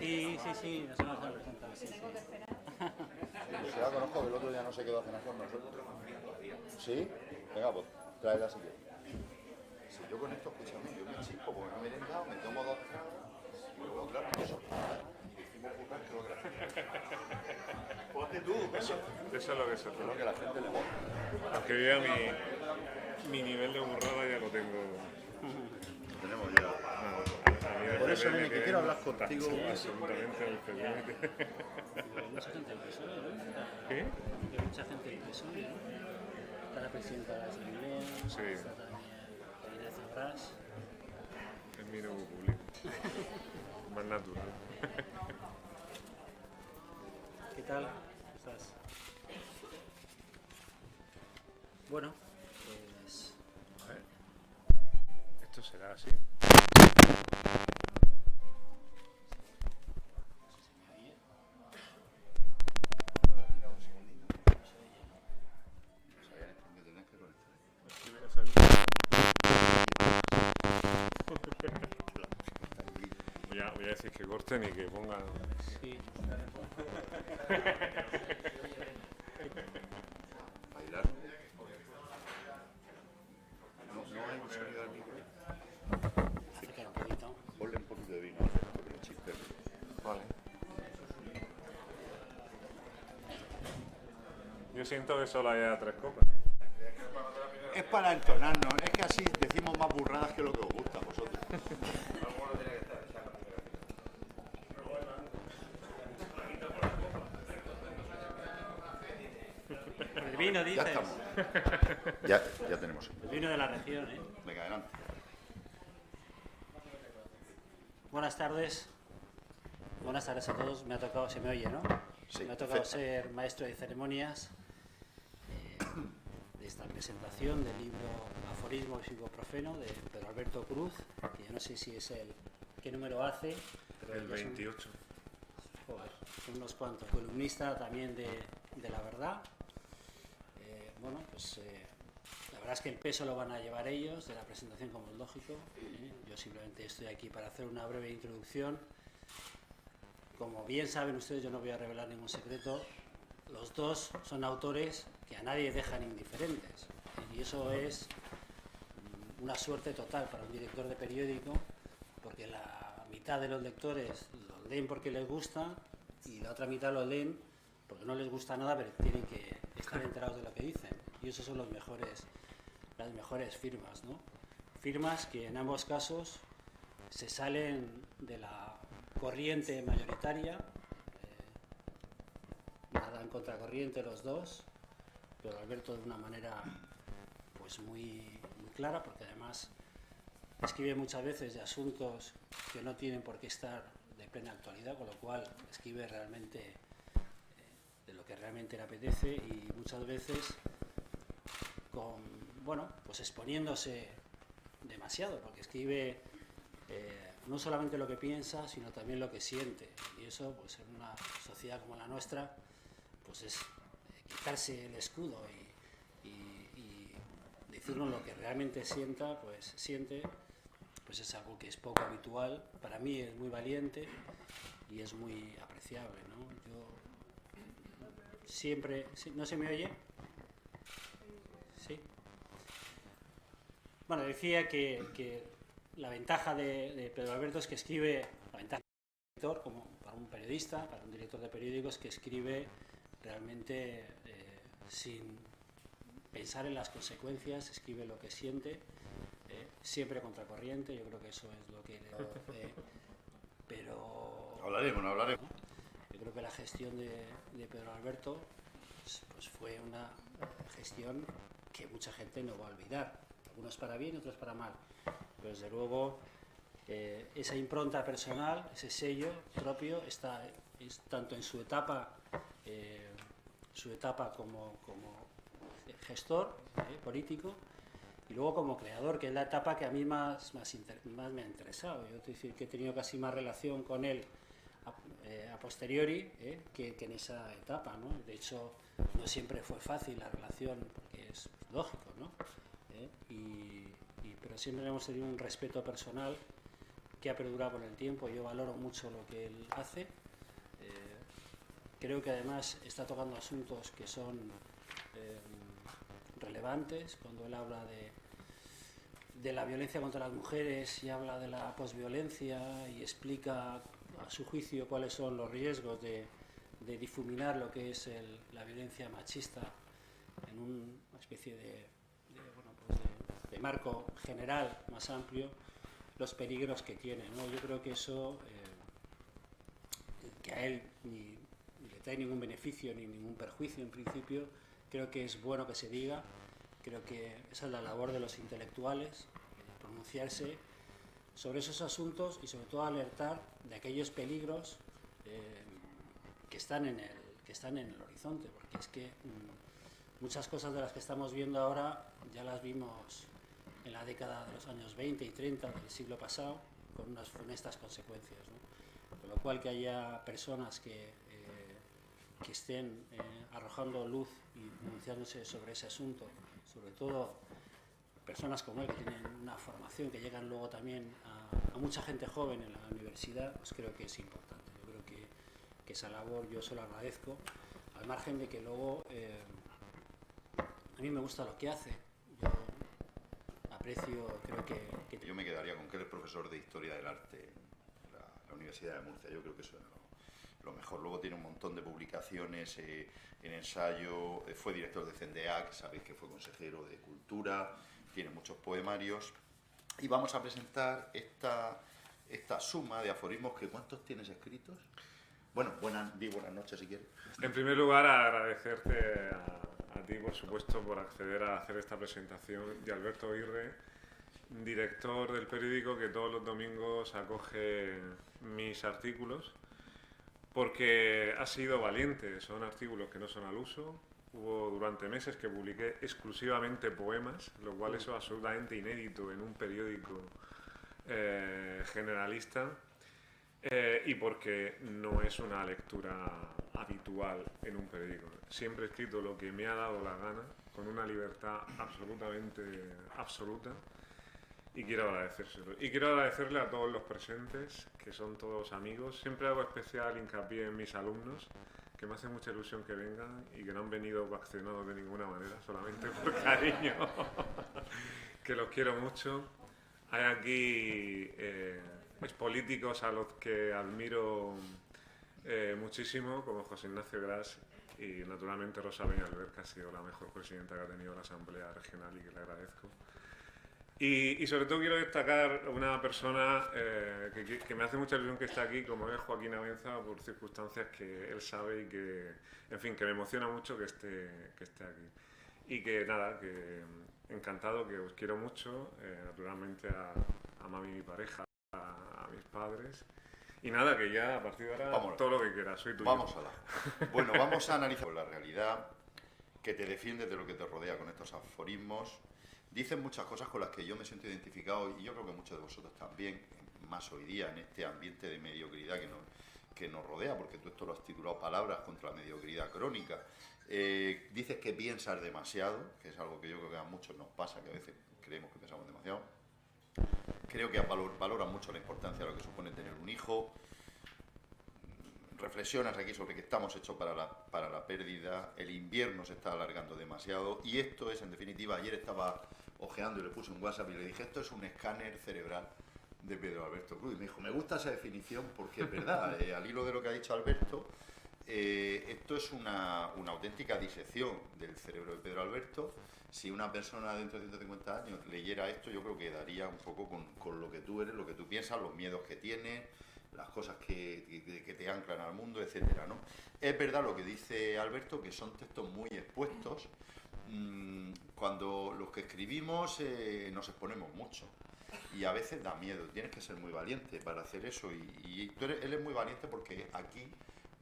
Sí, sí, sí, nos hemos presentado, sí, sí. Pues ya la conozco, que el otro día no se quedó a cenar con nosotros. ¿Sí? Venga, pues tráela si quieres. Si yo con esto, escúchame, yo me chispo porque no me he merendado, me tomo dos tragos y luego, claro, eso. Y decimos burras que lo que la gente. Ponte tú, Eso es lo que se que es lo trata. que la gente le gusta. Aunque yo ya mi nivel de burrada ya lo tengo. Lo tenemos ya. A mí de Por eso, Ferrer me nene, que tienen quiero hablar contigo. absolutamente al Ferrer. Hay mucha gente del PSOE, ¿no? ¿Qué? Hay mucha gente del PSOE, ¿no? Está la presidenta de la Asamblea, Sí. está también Inés Zabrás. Es mi nuevo público. Más natural. ¿Qué tal? ¿Cómo estás? Bueno, pues A ver. Esto será así. Me tenés que conectar. Aquí voy a salir. Voy a decir que corten y que pongan. sí. Bailar. No hay un sonido al micro. Acercar un poquito. Ponle un poquito de vino, porque lo chispe. Vale. Yo siento que solo hay 3 copas. Es para entonarnos, es que así decimos más burradas que lo que os gusta a vosotros. El vino, Ya dices. estamos. Ya tenemos. El vino de la región, ¿eh? Venga, adelante. Buenas tardes. Buenas tardes a todos. Me ha tocado, se me oye, ¿no? Sí, Me ha tocado perfecto. ser maestro de ceremonias de esta presentación del libro Aforismo y Profeno de Pedro Alberto Cruz, que yo no sé si es el qué número hace, pero El ya son- 28. joder, son unos cuantos. Columnista también de La Verdad. Bueno, pues la verdad es que el peso lo van a llevar ellos de la presentación, como es lógico. Yo simplemente estoy aquí para hacer una breve introducción. Como bien saben ustedes, yo no voy a revelar ningún secreto. Los dos son autores que a nadie dejan indiferentes. Y eso es una suerte total para un director de periódico, porque la mitad de los lectores lo leen porque les gusta y la otra mitad lo leen porque no les gusta nada, pero tienen que estar enterados de lo que dicen. Y esos son las mejores firmas, ¿no? Firmas que en ambos casos se salen de la corriente mayoritaria, nadan contracorriente los dos, pero Alberto de una manera pues muy clara, porque además escribe muchas veces de asuntos que no tienen por qué estar de plena actualidad, con lo cual escribe realmente de lo que realmente le apetece y muchas veces pues exponiéndose demasiado, porque escribe no solamente lo que piensa, sino también lo que siente, y eso pues en una sociedad como la nuestra pues es quitarse el escudo y decirnos lo que realmente siente, pues es algo que es poco habitual. Para mí es muy valiente y es muy apreciable, ¿no? Yo siempre... ¿No se me oye? Sí. Bueno, decía que la ventaja de Pedro Alberto es que escribe, la ventaja de un director, como para un periodista, para un director de periódicos, que escribe realmente sin pensar en las consecuencias, escribe lo que siente, siempre contracorriente. Yo creo que eso es lo que pero Hablaremos. yo creo que la gestión de Pedro Alberto pues fue una gestión que mucha gente no va a olvidar, algunos para bien, otros para mal, pero desde luego esa impronta personal, ese sello propio es tanto en su etapa como gestor político, y luego como creador, que es la etapa que a mí más me ha interesado. Yo te decir que he tenido casi más relación con él a posteriori que en esa etapa, ¿no? De hecho, no siempre fue fácil la relación, porque es lógico, ¿no? Pero siempre hemos tenido un respeto personal que ha perdurado con el tiempo. Yo valoro mucho lo que él hace. Creo que además está tocando asuntos que son relevantes. Cuando él habla de la violencia contra las mujeres y habla de la posviolencia y explica a su juicio cuáles son los riesgos de difuminar lo que es la violencia machista en una especie de marco general más amplio, los peligros que tiene, ¿no? Yo creo que eso, que a él ni le trae ningún beneficio ni ningún perjuicio en principio, creo que es bueno que se diga. Creo que esa es la labor de los intelectuales, pronunciarse sobre esos asuntos y sobre todo alertar de aquellos peligros que están en el horizonte, porque es que muchas cosas de las que estamos viendo ahora ya las vimos en la década de los años 20 y 30 del siglo pasado, con unas funestas consecuencias, ¿no? Con lo cual, que haya personas que estén arrojando luz y pronunciándose sobre ese asunto, sobre todo personas como él, que tienen una formación, que llegan luego también a mucha gente joven en la universidad, pues creo que es importante. Yo creo que esa labor yo se lo agradezco, al margen de que luego a mí me gusta lo que hace. Yo aprecio, creo que... Yo me quedaría con que él es profesor de Historia del Arte en la Universidad de Murcia. Yo creo que eso es lo mejor. Luego tiene un montón de publicaciones en ensayo, fue director de CENDEAC, sabéis que fue consejero de Cultura, tiene muchos poemarios. Y vamos a presentar esta suma de aforismos que ¿cuántos tienes escritos? Bueno, buenas noches si quieres. En primer lugar, agradecerte a ti, por supuesto, por acceder a hacer esta presentación, y a Alberto Aguirre, director del periódico que todos los domingos acoge mis artículos, porque ha sido valiente. Son artículos que no son al uso. Hubo durante meses que publiqué exclusivamente poemas, lo cual eso es absolutamente inédito en un periódico generalista, y porque no es una lectura habitual en un periódico. Siempre he escrito lo que me ha dado la gana, con una libertad absolutamente absoluta, y quiero agradecérselo. Y quiero agradecerle a todos los presentes, que son todos amigos. Siempre hago especial hincapié en mis alumnos, que me hace mucha ilusión que vengan y que no han venido coaccionados de ninguna manera, solamente por cariño, que los quiero mucho. Hay aquí expolíticos a los que admiro muchísimo, como José Ignacio Gras, y naturalmente Rosa Peñalver, que ha sido la mejor presidenta que ha tenido la Asamblea Regional y que le agradezco. Y sobre todo quiero destacar una persona que me hace mucha ilusión que esté aquí, como es Joaquín Abenza, por circunstancias que él sabe y que, en fin, que me emociona mucho que esté aquí. Y que nada, que encantado, que os quiero mucho, naturalmente a mami, mi pareja, a mis padres. Y nada, que ya a partir de ahora Vámonos. Todo lo que quieras, soy tuyo. Vamos a la. Bueno, vamos a analizar la realidad que te defiende de lo que te rodea con estos aforismos. Dicen muchas cosas con las que yo me siento identificado, y yo creo que muchos de vosotros también, más hoy día en este ambiente de mediocridad que nos rodea, porque tú esto lo has titulado Palabras contra la mediocridad crónica. Dices que piensas demasiado, que es algo que yo creo que a muchos nos pasa, que a veces creemos que pensamos demasiado. Creo que valoras mucho la importancia de lo que supone tener un hijo. Reflexionas aquí sobre que estamos hechos para la pérdida, el invierno se está alargando demasiado, y esto es, en definitiva, ayer estaba ojeando y le puse un WhatsApp y le dije, esto es un escáner cerebral de Pedro Alberto Cruz. Y me dijo, me gusta esa definición porque es verdad, al hilo de lo que ha dicho Alberto, esto es una auténtica disección del cerebro de Pedro Alberto. Si una persona dentro de 150 años leyera esto, yo creo que daría un poco con lo que tú eres, lo que tú piensas, los miedos que tienes, las cosas que te anclan al mundo, etcétera, ¿no? Es verdad lo que dice Alberto, que son textos muy expuestos. Cuando los que escribimos nos exponemos mucho y a veces da miedo, tienes que ser muy valiente para hacer eso, y él es muy valiente porque aquí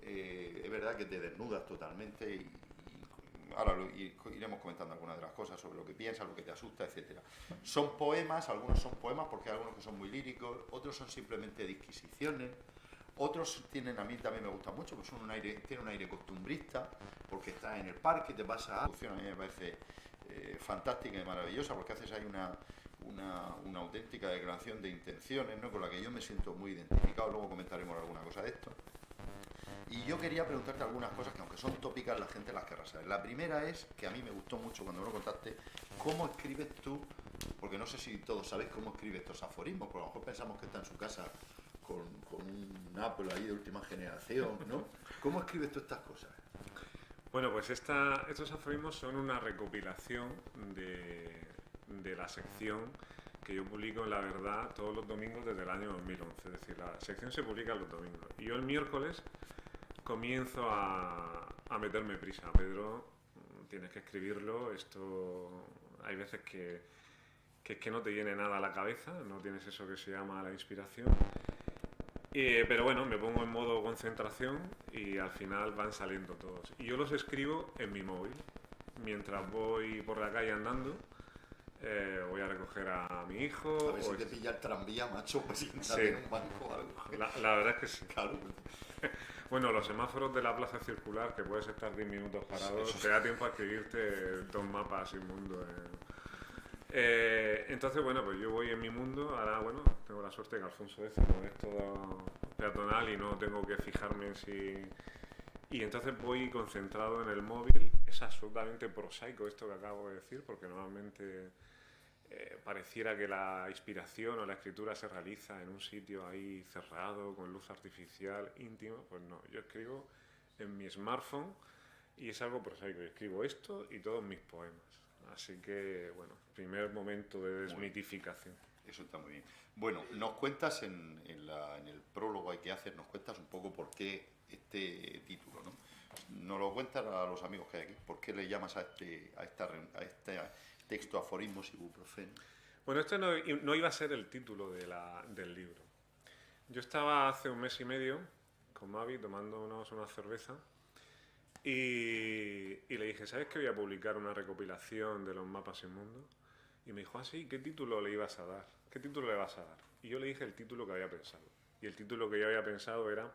es verdad que te desnudas totalmente, y ahora iremos comentando algunas de las cosas sobre lo que piensas, lo que te asusta, etcétera. Son poemas, algunos son poemas porque hay algunos que son muy líricos, otros son simplemente disquisiciones, otros tienen, a mí también me gustan mucho, pues tienen un aire costumbrista, porque estás en el parque, te pasa a... A mí me parece fantástica y maravillosa, porque haces ahí una auténtica declaración de intenciones, ¿no? Con la que yo me siento muy identificado, luego comentaremos alguna cosa de esto. Y yo quería preguntarte algunas cosas que, aunque son tópicas, la gente las querrá saber. La primera es, que a mí me gustó mucho cuando me lo contaste, ¿cómo escribes tú? Porque no sé si todos sabéis cómo escribe estos aforismos, porque a lo mejor pensamos que está en su casa con un Apple ahí de última generación, ¿no? ¿Cómo escribes tú estas cosas? Bueno, pues estos aforismos son una recopilación de la sección que yo publico en La Verdad todos los domingos desde el año 2011. Es decir, la sección se publica los domingos. Y yo el miércoles comienzo a meterme prisa. Pedro, tienes que escribirlo. Esto hay veces que es que no te viene nada a la cabeza, no tienes eso que se llama la inspiración. Pero bueno, me pongo en modo concentración y al final van saliendo todos. Y yo los escribo en mi móvil. Mientras voy por la calle andando, voy a recoger a mi hijo. A ver si te pilla el tranvía, macho, pues si Sí. en un banco o algo. La verdad es que sí. Claro. Bueno, los semáforos de la plaza circular, que puedes estar 10 minutos parado, Eso sí. te da tiempo a escribirte 2 mapas y un mundo. Entonces, bueno, pues yo voy en mi mundo. Ahora, bueno, tengo la suerte que Alfonso X es todo peatonal y no tengo que fijarme en si... Y entonces voy concentrado en el móvil. Es absolutamente prosaico esto que acabo de decir, porque normalmente pareciera que la inspiración o la escritura se realiza en un sitio ahí cerrado, con luz artificial, íntimo. Pues no, yo escribo en mi smartphone y es algo prosaico. Yo escribo esto y todos mis poemas. Así que, bueno, primer momento de desmitificación. Eso está muy bien. Bueno, nos cuentas en el prólogo que haces, nos cuentas un poco por qué este título, ¿no? Nos lo cuentas a los amigos que hay aquí. ¿Por qué le llamas a este texto aforismos ibuprofeno? Bueno, este no iba a ser el título del libro. Yo estaba hace un mes y medio con Mavi tomándonos una cerveza y le dije, ¿sabes que voy a publicar una recopilación de los mapas en mundo? Y me dijo, sí, ¿qué título le ibas a dar? ¿Qué título le vas a dar? Y yo le dije el título que había pensado. Y el título que yo había pensado era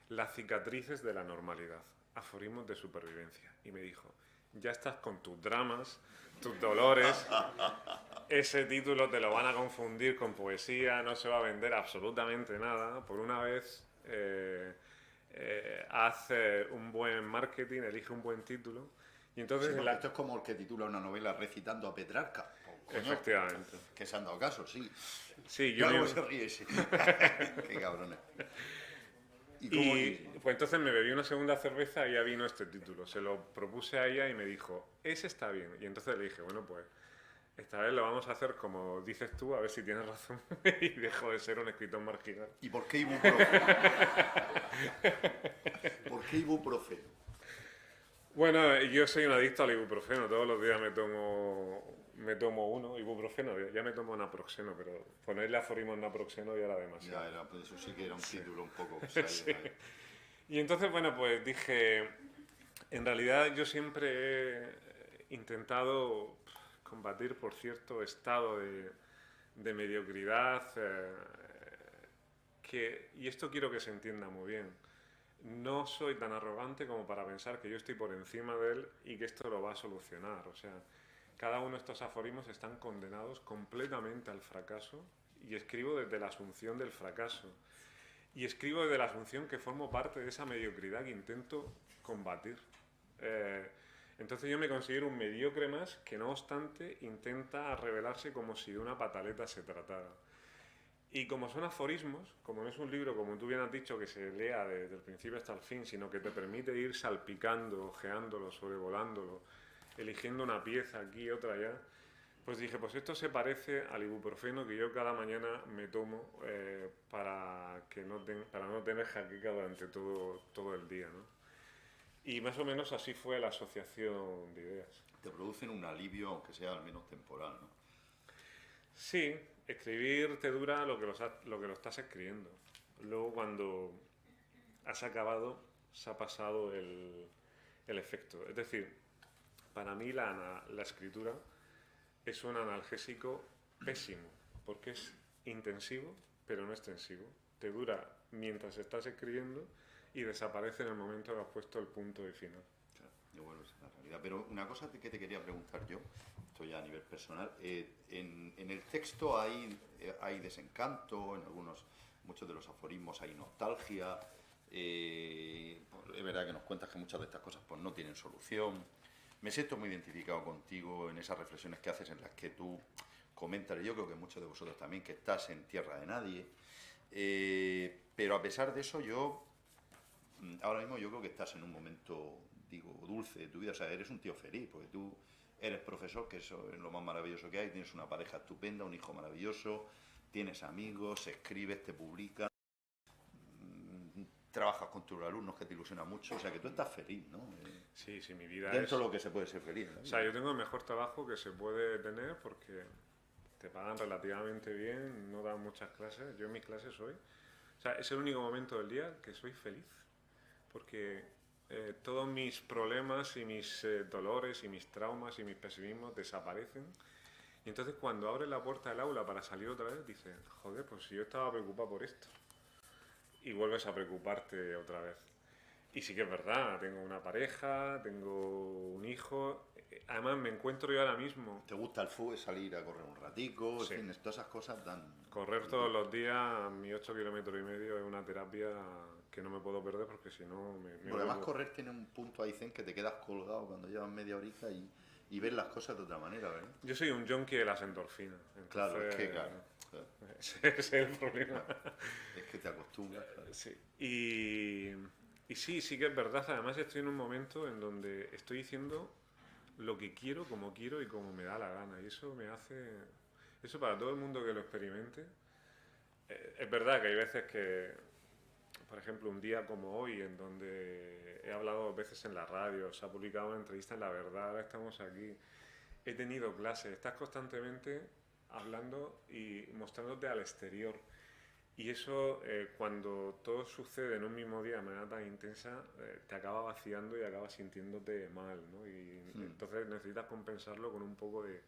Las cicatrices de la normalidad, aforismos de supervivencia. Y me dijo, ya estás con tus dramas, tus dolores, ese título te lo van a confundir con poesía, no se va a vender absolutamente nada. Por una vez, haz un buen marketing, elige un buen título. Y entonces Sí, esto es como el que titula una novela recitando a Petrarca. Coño, efectivamente. Que se han dado caso, sí. Sí, yo Luego mismo- se ríe ese. Qué cabrones. ¿Y cómo pues entonces me bebí una segunda cerveza y ya vino este título. Se lo propuse a ella y me dijo, ese está bien. Y entonces le dije, bueno, pues esta vez lo vamos a hacer como dices tú, a ver si tienes razón. Y dejo de ser un escritor marginal. ¿Y por qué ibuprofeno? ¿Por qué ibuprofeno? Bueno, yo soy un adicto al ibuprofeno. Todos los días me tomo uno, ibuprofeno. Ya me tomo naproxeno, pero ponerle aforismo en naproxeno ya era demasiado. Ya era, pues eso sí que era un título un poco... Sí. Y entonces, bueno, pues dije, en realidad yo siempre he intentado combatir por cierto estado de mediocridad, y esto quiero que se entienda muy bien. No soy tan arrogante como para pensar que yo estoy por encima de él y que esto lo va a solucionar. O sea, cada uno de estos aforismos están condenados completamente al fracaso y escribo desde la asunción del fracaso. Y escribo desde la asunción que formo parte de esa mediocridad que intento combatir. Entonces yo me considero un mediocre más que no obstante intenta revelarse como si de una pataleta se tratara. Y como son aforismos, como no es un libro, como tú bien has dicho, que se lea desde el principio hasta el fin, sino que te permite ir salpicando, ojeándolo, sobrevolándolo, eligiendo una pieza aquí, otra allá, pues dije, pues esto se parece al ibuprofeno que yo cada mañana me tomo para no tener jaqueca durante todo el día, ¿no? Y más o menos así fue la asociación de ideas. Te producen un alivio, aunque sea al menos temporal, ¿no? Sí, escribir te dura lo que lo estás escribiendo. Luego cuando has acabado, se ha pasado el efecto. Es decir, para mí la escritura es un analgésico pésimo, porque es intensivo, pero no extensivo. Te dura mientras estás escribiendo y desaparece en el momento que has puesto el punto y final. Claro, bueno, esa es la realidad. Pero una cosa que te quería preguntar yo, esto esto ya a nivel personal. En el texto hay desencanto, en muchos de los aforismos hay nostalgia. Es verdad que nos cuentas que muchas de estas cosas pues no tienen solución. Me siento muy identificado contigo en esas reflexiones que haces en las que tú comentas, y yo creo que muchos de vosotros también, que estás en tierra de nadie. Pero a pesar de eso, ahora mismo yo creo que estás en un momento, digo, dulce de tu vida. O sea, eres un tío feliz, porque tú eres profesor, que eso es lo más maravilloso que hay, tienes una pareja estupenda, un hijo maravilloso, tienes amigos, escribes, te publicas, trabajas con tus alumnos, que te ilusiona mucho, o sea que tú estás feliz, ¿no? Sí, mi vida Dentro es... de lo que se puede ser feliz, ¿no? O sea, yo tengo el mejor trabajo que se puede tener porque te pagan relativamente bien, no dan muchas clases. Yo en mis clases soy... O sea, es el único momento del día que soy feliz, porque todos mis problemas y mis dolores y mis traumas y mis pesimismos desaparecen. Y entonces cuando abres la puerta del aula para salir otra vez, dices, joder, pues si yo estaba preocupado por esto. Y vuelves a preocuparte otra vez. Y sí que es verdad, tengo una pareja, tengo un hijo. Además me encuentro yo ahora mismo... ¿Te gusta el fútbol, salir a correr un ratico? Sí. En fin, todas esas cosas dan... Correr todos los días, mis 8,5 kilómetros es una terapia que no me puedo perder porque si no me Pero además vuelvo... correr tiene un punto ahí zen que te quedas colgado cuando llevas media horita y ves las cosas de otra manera, ¿verdad? Yo soy un junkie de las endorfinas. Entonces, Claro, es que claro. Ese es el problema. Es que te acostumbras, claro. Sí. Y sí que es verdad. Además estoy en un momento en donde estoy diciendo lo que quiero, como quiero y como me da la gana. Y eso me hace... Eso para todo el mundo que lo experimente. Es verdad que hay veces que, por ejemplo, un día como hoy, en donde he hablado 2 veces en la radio, se ha publicado una entrevista en La Verdad, ahora estamos aquí, he tenido clases, estás constantemente hablando y mostrándote al exterior. Y eso, cuando todo sucede en un mismo día de manera tan intensa, te acaba vaciando y acabas sintiéndote mal, ¿no? Y entonces necesitas compensarlo con un poco de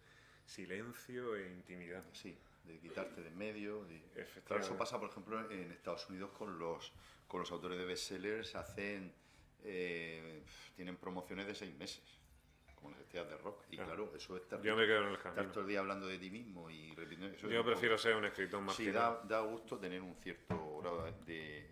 silencio e intimidad. Sí, de quitarte de en medio. Efectivamente. Claro, eso pasa, por ejemplo, en Estados Unidos con los autores de bestsellers. Tienen promociones de 6 meses, como las estrellas de rock. Y claro, eso es terrible. Yo me quedo en el camino. Estar todo el día hablando de ti mismo y repitiendo eso. Yo prefiero ser un escritor más Sí, da gusto tener un cierto grado de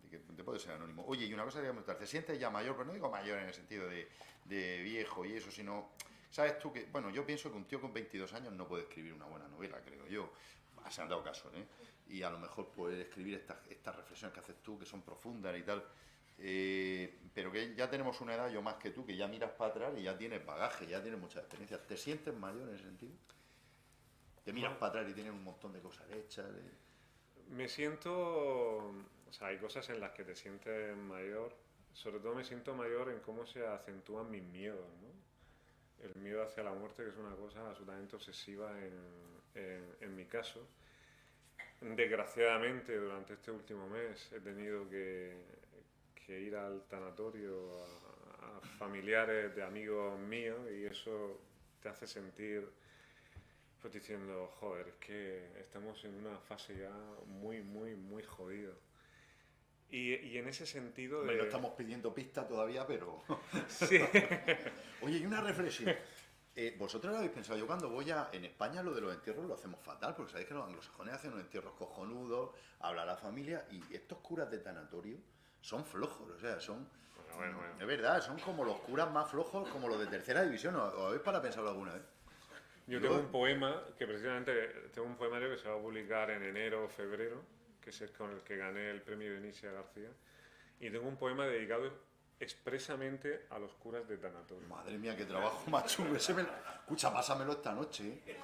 que puede ser anónimo. Oye, y una cosa que quería preguntar, ¿te sientes ya mayor? Pero no digo mayor en el sentido de viejo y eso, sino... ¿Sabes tú que, bueno, yo pienso que un tío con 22 años no puede escribir una buena novela, creo yo. Se han dado casos, ¿eh? Y a lo mejor poder escribir estas reflexiones que haces tú, que son profundas y tal. Pero que ya tenemos una edad, yo más que tú, que ya miras para atrás y ya tienes bagaje, ya tienes mucha experiencia. ¿Te sientes mayor en ese sentido? Te miras para atrás y tienes un montón de cosas hechas. Me siento... O sea, hay cosas en las que te sientes mayor. Sobre todo me siento mayor en cómo se acentúan mis miedos, ¿no? El miedo hacia la muerte, que es una cosa absolutamente obsesiva en mi caso. Desgraciadamente, durante este último mes he tenido que ir al tanatorio a familiares de amigos míos y eso te hace sentir, pues diciendo, joder, es que estamos en una fase ya muy, muy, muy jodida. Y en ese sentido de... No estamos pidiendo pista todavía, pero... Sí. Oye, y una reflexión. ¿Vosotros lo habéis pensado? Yo cuando voy en España lo de los entierros lo hacemos fatal, porque sabéis que los anglosajones hacen unos entierros cojonudos, habla la familia, y estos curas de tanatorio son flojos, o sea, son... Bueno. Es verdad, son como los curas más flojos, como los de tercera división. ¿Os habéis para pensarlo alguna vez? Yo tengo un poema, que precisamente tengo un poemario que se va a publicar en enero o febrero, que es el con el que gané el premio de Inicia García, y tengo un poema dedicado expresamente a los curas de tanatorio. Madre mía, qué trabajo más chungo. Escucha, pásamelo esta noche, ¿eh?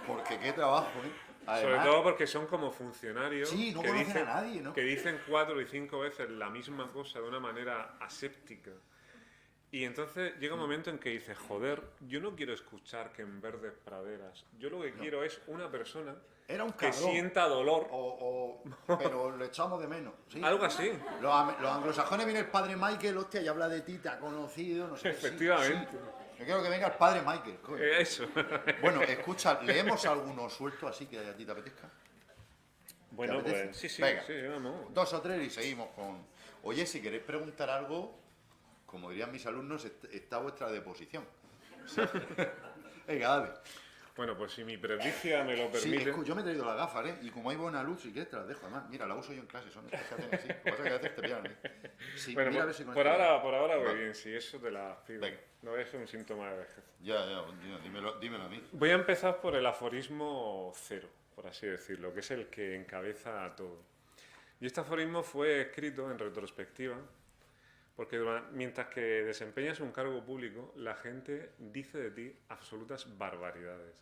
Porque qué trabajo, ¿eh? Además, sobre todo porque son como funcionarios sí, no que, conocen dicen, a nadie, ¿no? que dicen 4 y 5 veces la misma cosa de una manera aséptica. Y entonces llega un momento en que dices, joder, yo no quiero escuchar que en verdes praderas. Yo lo que quiero es una persona era un que cabrón, sienta dolor. pero lo echamos de menos. ¿Sí? Algo así. Los anglosajones, viene el padre Michael, hostia, y habla de ti, te ha conocido, no sé. Efectivamente. Sí. Yo quiero que venga el padre Michael. Coño. Eso. Bueno, escucha, ¿leemos alguno suelto así que a ti te apetezca? Bueno, ¿Te apetece? pues sí, Venga, vamos. 2 o 3 y seguimos con... Oye, si queréis preguntar algo, como dirían mis alumnos, está a vuestra disposición. Venga, dale. Bueno, pues si mi presbicia me lo Sí, permite... yo me he traído las gafas, ¿eh? Y como hay buena luz, si quieres te las dejo. Además, mira, las uso yo en clase, son estas que hacen así. Lo que pasa es que a veces te pillan, ¿eh? Sí, Bueno, mira a ver si con por esto- ahora voy Vale. bien, si eso te la pido. Venga. No es un síntoma de vejez. Ya, dímelo a mí. Voy a empezar por el aforismo 0, por así decirlo, que es el que encabeza a todo. Y este aforismo fue escrito en retrospectiva, porque mientras que desempeñas un cargo público, la gente dice de ti absolutas barbaridades.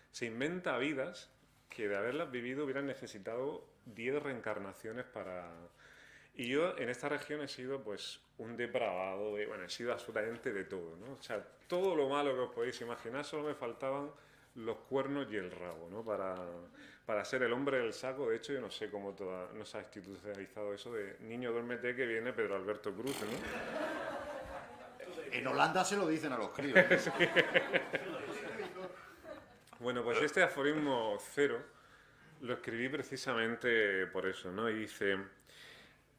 Se inventa vidas que de haberlas vivido hubieran necesitado 10 reencarnaciones para... Y yo en esta región he sido pues un depravado, bueno, he sido absolutamente de todo, ¿no? O sea, todo lo malo que os podéis imaginar, solo me faltaban los cuernos y el rabo, ¿no? Para ser el hombre del saco. De hecho, yo no sé cómo no se ha institucionalizado eso de niño duérmete que viene Pedro Alberto Cruz, ¿no? En Holanda se lo dicen a los críos. Bueno, pues este aforismo 0 lo escribí precisamente por eso, ¿no? Y dice: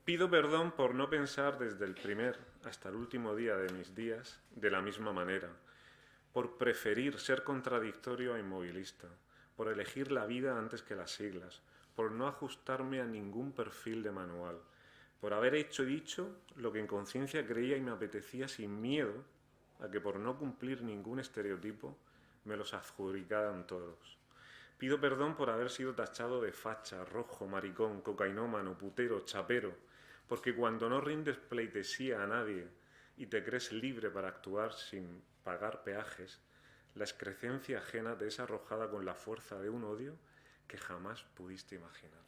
pido perdón por no pensar desde el primer hasta el último día de mis días de la misma manera, por preferir ser contradictorio a inmovilista, por elegir la vida antes que las siglas, por no ajustarme a ningún perfil de manual, por haber hecho y dicho lo que en conciencia creía y me apetecía sin miedo a que por no cumplir ningún estereotipo me los adjudicaran todos. Pido perdón por haber sido tachado de facha, rojo, maricón, cocainómano, putero, chapero, porque cuando no rindes pleitesía a nadie y te crees libre para actuar sin pagar peajes, la excrecencia ajena te es arrojada con la fuerza de un odio que jamás pudiste imaginar.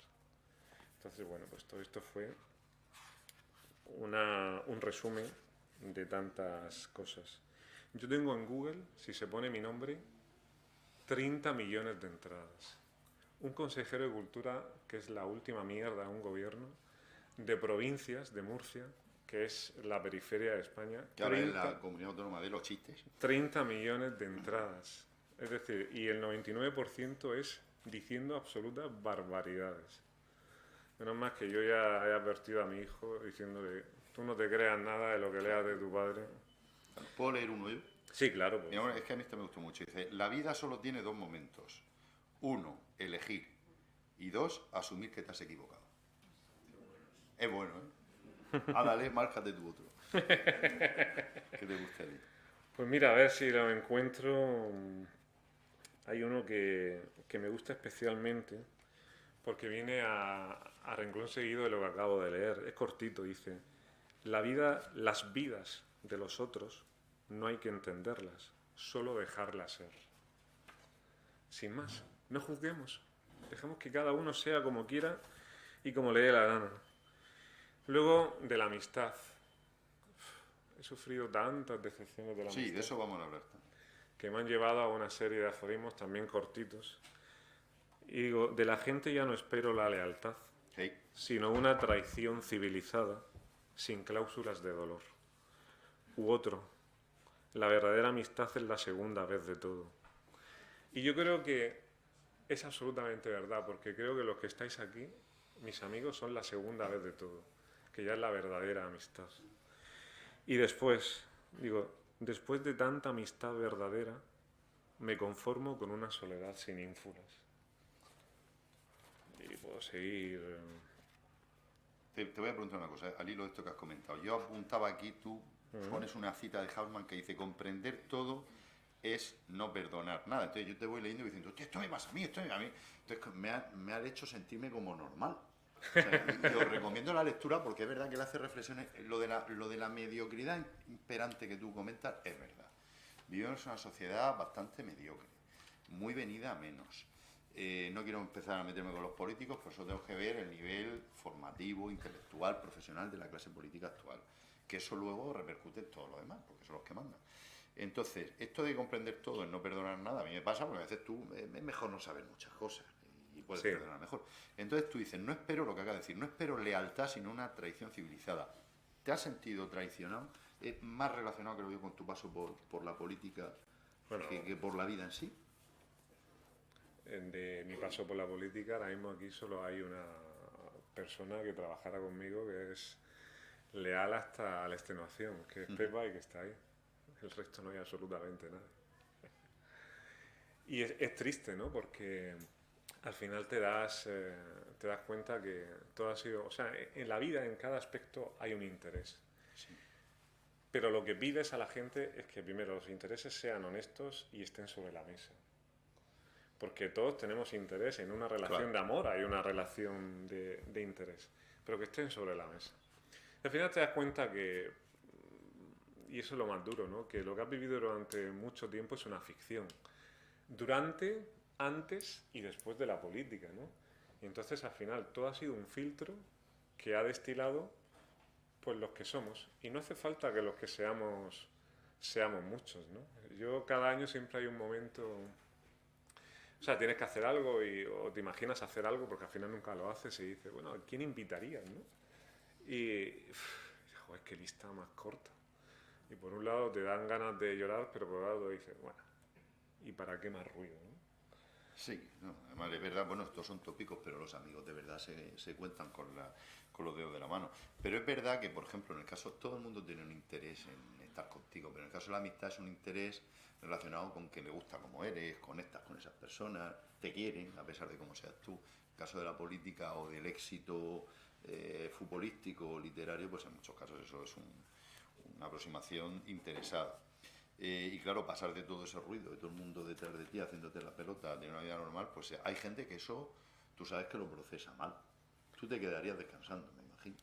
Entonces, bueno, pues todo esto fue un resumen de tantas cosas. Yo tengo en Google, si se pone mi nombre, 30 millones de entradas. Un consejero de Cultura, que es la última mierda de un gobierno, de provincias, de Murcia, que es la periferia de España. Que ahora es la comunidad autónoma de los chistes. 30 millones de entradas. Es decir, y el 99% es diciendo absolutas barbaridades. Menos más que yo ya he advertido a mi hijo diciéndole: tú no te creas nada de lo que leas de tu padre. ¿Puedo leer uno yo? Sí, claro. Pues. Mira, es que a mí este me gustó mucho. Dice: la vida solo tiene dos momentos. Uno, elegir. Y dos, asumir que te has equivocado. Es bueno, ¿eh? Ándale, márcate tu otro. ¿Qué te gusta a ti? Pues mira, a ver si lo encuentro. Hay uno que me gusta especialmente porque viene a renglón seguido de lo que acabo de leer. Es cortito, dice: las vidas de los otros no hay que entenderlas, solo dejarlas ser. Sin más, no juzguemos. Dejemos que cada uno sea como quiera y como le dé la gana. Luego, de la amistad. He sufrido tantas decepciones de la amistad. Sí, de eso vamos a hablar. Que me han llevado a una serie de aforismos también cortitos. Y digo: de la gente ya no espero la lealtad, Hey. sino una traición civilizada, sin cláusulas de dolor. U otro: la verdadera amistad es la segunda vez de todo. Y yo creo que es absolutamente verdad, porque creo que los que estáis aquí, mis amigos, son la segunda vez de todo, que ya es la verdadera amistad. Y después, digo, después de tanta amistad verdadera, me conformo con una soledad sin ínfulas. Y puedo seguir. Te voy a preguntar una cosa, al hilo de esto que has comentado. Yo apuntaba aquí, tú pones una cita de Hausmann que dice: comprender todo es no perdonar nada. Entonces yo te voy leyendo y diciendo: esto me pasa a mí, esto me pasa a mí. Entonces me ha hecho sentirme como normal. O sea, y os recomiendo la lectura porque es verdad que él hace reflexiones. Lo de la mediocridad imperante que tú comentas es verdad. Vivimos en una sociedad bastante mediocre, muy venida a menos. No quiero empezar a meterme con los políticos, por eso tengo que ver el nivel formativo, intelectual, profesional de la clase política actual. Que eso luego repercute en todo lo demás, porque son los que mandan. Entonces, esto de comprender todo y no perdonar nada, a mí me pasa porque a veces es mejor no saber muchas cosas y puedes perdonar mejor. Entonces tú dices: no espero lo que acaba de decir, no espero lealtad, sino una traición civilizada. ¿Te has sentido traicionado? ¿Es más relacionado, creo yo, con tu paso por la política que por la vida en sí? De mi paso por la política, ahora mismo aquí solo hay una persona que trabajará conmigo que es leal hasta la extenuación, que es Pepa y que está ahí. El resto no hay absolutamente nada. Y es triste, ¿no? Porque al final te das cuenta que todo ha sido... O sea, en la vida, en cada aspecto, hay un interés. Sí. Pero lo que pides a la gente es que primero los intereses sean honestos y estén sobre la mesa. Porque todos tenemos interés en una relación Claro. de amor, hay una relación de interés, pero que estén sobre la mesa. Al final te das cuenta que, y eso es lo más duro, ¿no? Que lo que has vivido durante mucho tiempo es una ficción. Durante, antes y después de la política, ¿no? Y entonces al final todo ha sido un filtro que ha destilado pues los que somos. Y no hace falta que los que seamos muchos, ¿no? Yo cada año siempre hay un momento... O sea, tienes que hacer algo o te imaginas hacer algo porque al final nunca lo haces y dices, bueno, ¿a quién invitarías, no? Y, joder, qué lista más corta. Y por un lado te dan ganas de llorar, pero por otro lado dices, bueno, ¿y para qué más ruido, no? Sí, no, además es verdad, bueno, estos son tópicos, pero los amigos de verdad se cuentan con los dedos de la mano. Pero es verdad que, por ejemplo, en el caso, todo el mundo tiene un interés en estar contigo, pero en el caso de la amistad es un interés relacionado con que le gusta cómo eres, conectas con esas personas, te quieren, a pesar de cómo seas tú. En el caso de la política o del éxito futbolístico o literario, pues en muchos casos eso es una aproximación interesada. Y claro, pasar de todo ese ruido, de todo el mundo detrás de ti haciéndote la pelota de una vida normal, pues hay gente que eso, tú sabes que lo procesa mal. Tú te quedarías descansando, me imagino.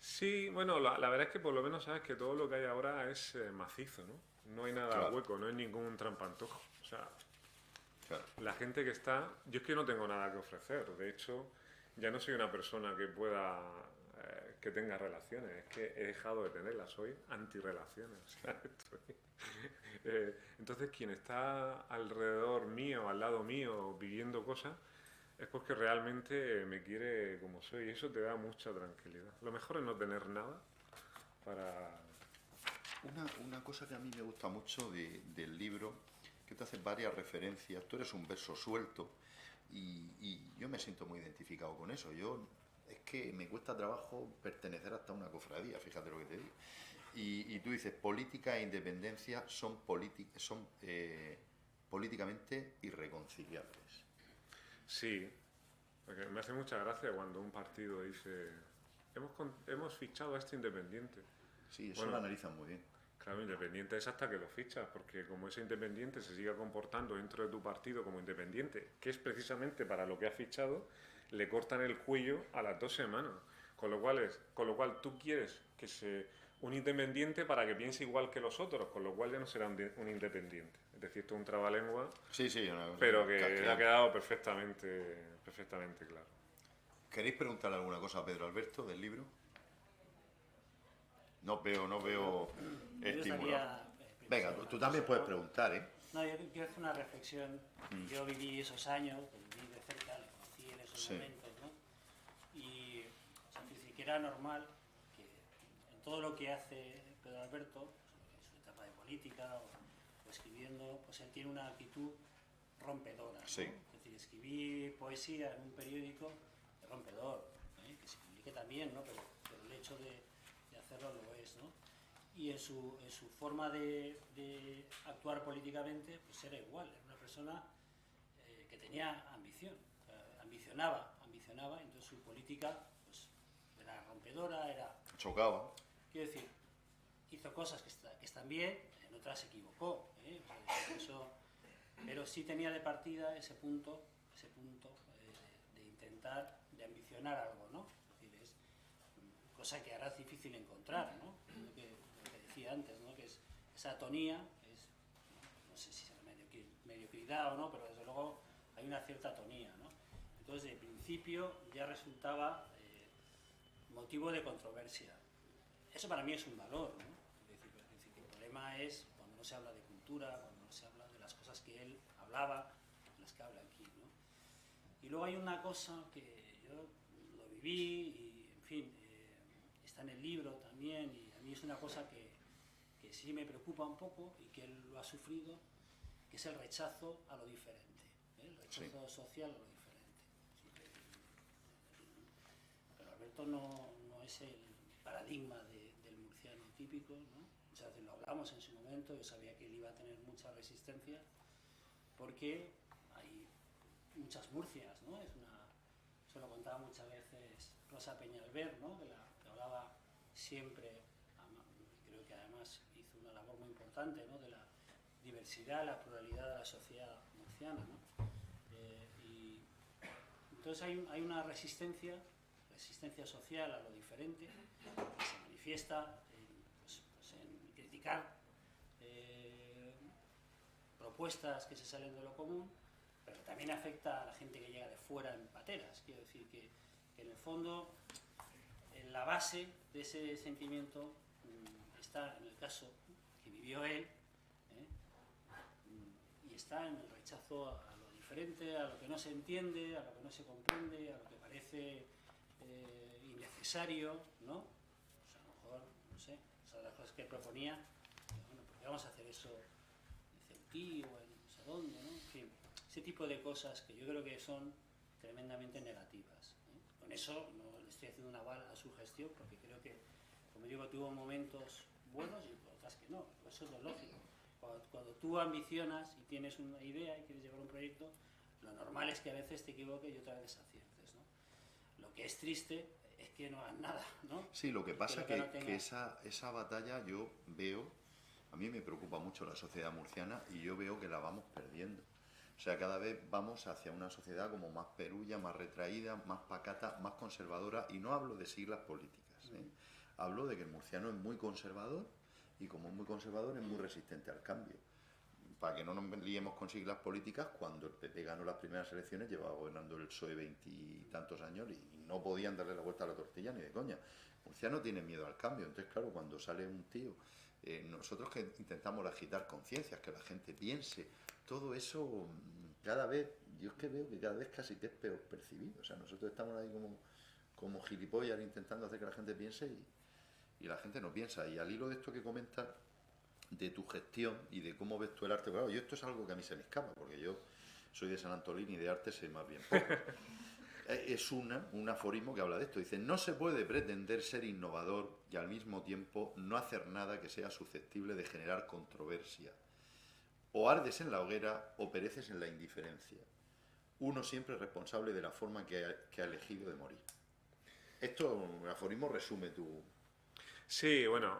Sí, bueno, la verdad es que por lo menos sabes que todo lo que hay ahora es macizo, ¿no? No hay nada Claro. hueco, no hay ningún trampantojo. O sea, Claro. la gente que está... Yo es que no tengo nada que ofrecer. De hecho, ya no soy una persona que pueda... que tenga relaciones. Es que he dejado de tenerlas. Soy antirrelaciones. O sea, entonces, quien está alrededor mío, al lado mío, viviendo cosas, es porque realmente me quiere como soy. Y eso te da mucha tranquilidad. Lo mejor es no tener nada para... Una cosa que a mí me gusta mucho del libro, que te hace varias referencias, tú eres un verso suelto y yo me siento muy identificado con eso. Es que me cuesta trabajo pertenecer hasta a una cofradía, fíjate lo que te digo. Y tú dices, política e independencia son políticamente irreconciliables. Sí, porque me hace mucha gracia cuando un partido dice hemos fichado a este independiente. Sí, eso Bueno, lo analizan muy bien. claro, independiente es hasta que lo fichas, porque como ese independiente se siga comportando dentro de tu partido como independiente, que es precisamente para lo que ha fichado, le cortan el cuello a las 2 semanas. Con lo cual tú quieres un independiente para que piense igual que los otros, con lo cual ya no será un independiente. Es decir, esto es un trabalengua, Sí, pero que ha quedado perfectamente claro. ¿Queréis preguntarle alguna cosa a Pedro Alberto del libro? No veo Yo estímulo. estaría, Venga, tú también puedes preguntar, ¿eh? No, yo quiero hacer una reflexión. Yo viví esos años, viví de cerca, le conocí en esos Sí. momentos, ¿no? Y o sea, que era normal que en todo lo que hace Pedro Alberto, en su etapa de política o escribiendo, pues él tiene una actitud rompedora, ¿no? Sí. Es decir, escribir poesía en un periódico es rompedor, ¿eh? Que se publique también, ¿no? Pero el hecho de hacerlo lo es, ¿no? Y en su forma de actuar políticamente, pues era igual, era una persona que tenía ambición, ambicionaba, entonces su política pues, era rompedora, Chocaba. quiero decir, hizo cosas que están bien, en otras se equivocó, ¿eh? O sea, pero sí tenía de partida ese punto de intentar, de ambicionar algo, ¿no? Es decir, es cosa que ahora es difícil encontrar, ¿no? Lo que decía antes, ¿no? Que es esa atonía, no sé si será mediocridad o no, pero desde luego hay una cierta atonía, ¿no? Entonces, de principio ya resultaba motivo de controversia. Eso para mí es un valor, ¿no? Es decir, que el problema es cuando no se habla de cultura, cuando no se habla de las cosas que él hablaba, las que habla aquí, ¿no? Y luego hay una cosa que yo lo viví y, en fin, está en el libro también, y a mí es una cosa que sí me preocupa un poco y que él lo ha sufrido, que es el rechazo a lo diferente, ¿eh? El rechazo social a lo diferente. Pero Alberto no es el paradigma del murciano típico, ¿no? Muchas veces lo hablamos en su momento, yo sabía que él iba a tener mucha resistencia, porque hay muchas Murcias, ¿no? Eso lo contaba muchas veces Rosa Peñalver, ¿no? Que hablaba siempre, creo que además hizo una labor muy importante, ¿no? De la diversidad, la pluralidad de la sociedad murciana, ¿no? Y entonces hay una resistencia social a lo diferente, que se manifiesta en criticar propuestas que se salen de lo común, pero también afecta a la gente que llega de fuera en pateras. Quiero decir que en el fondo, en la base de ese sentimiento está, en el caso que vivió él, y está en el rechazo a lo diferente, a lo que no se entiende, a lo que no se comprende, a lo que parece innecesario, ¿no? Pues a lo mejor, no sé, esas las cosas que proponía, bueno, ¿por qué vamos a hacer eso en Ceutí o en no sé dónde, ¿no? En fin, ese tipo de cosas que yo creo que son tremendamente negativas, ¿eh? Con eso no le estoy haciendo una bala a su gestión, porque creo que, como digo, tuvo momentos buenos y otras que no, eso es lo lógico. Cuando tú ambicionas y tienes una idea y quieres llevar un proyecto, lo normal es que a veces te equivoques y otras veces aciertes, ¿no? Lo que es triste es que no hagan nada, ¿no? Sí, lo que pasa que es no tenga... que esa batalla yo veo, a mí me preocupa mucho la sociedad murciana y yo veo que la vamos perdiendo. O sea, cada vez vamos hacia una sociedad como más perulla, más retraída, más pacata, más conservadora, y no hablo de siglas políticas, ¿eh? Hablo de que el murciano es muy conservador y como es muy conservador es muy resistente al cambio. Para que no nos liemos con siglas políticas, cuando el PP ganó las primeras elecciones llevaba gobernando el PSOE 20 y tantos años y no podían darle la vuelta a la tortilla ni de coña. Murciano tiene miedo al cambio, entonces claro, cuando sale un tío, nosotros que intentamos agitar conciencias, que la gente piense, todo eso cada vez, yo es que veo que cada vez casi que es peor percibido. O sea, nosotros estamos ahí como gilipollas intentando hacer que la gente piense y la gente no piensa. Y al hilo de esto que comentas, de tu gestión y de cómo ves tú el arte, claro, yo esto es algo que a mí se me escapa, porque yo soy de San Antolín y de arte sé más bien poco. Es un aforismo que habla de esto. Dice, no se puede pretender ser innovador y al mismo tiempo no hacer nada que sea susceptible de generar controversia. O ardes en la hoguera o pereces en la indiferencia. Uno siempre es responsable de la forma que ha elegido de morir. Esto, un aforismo, resume tu... Sí, bueno,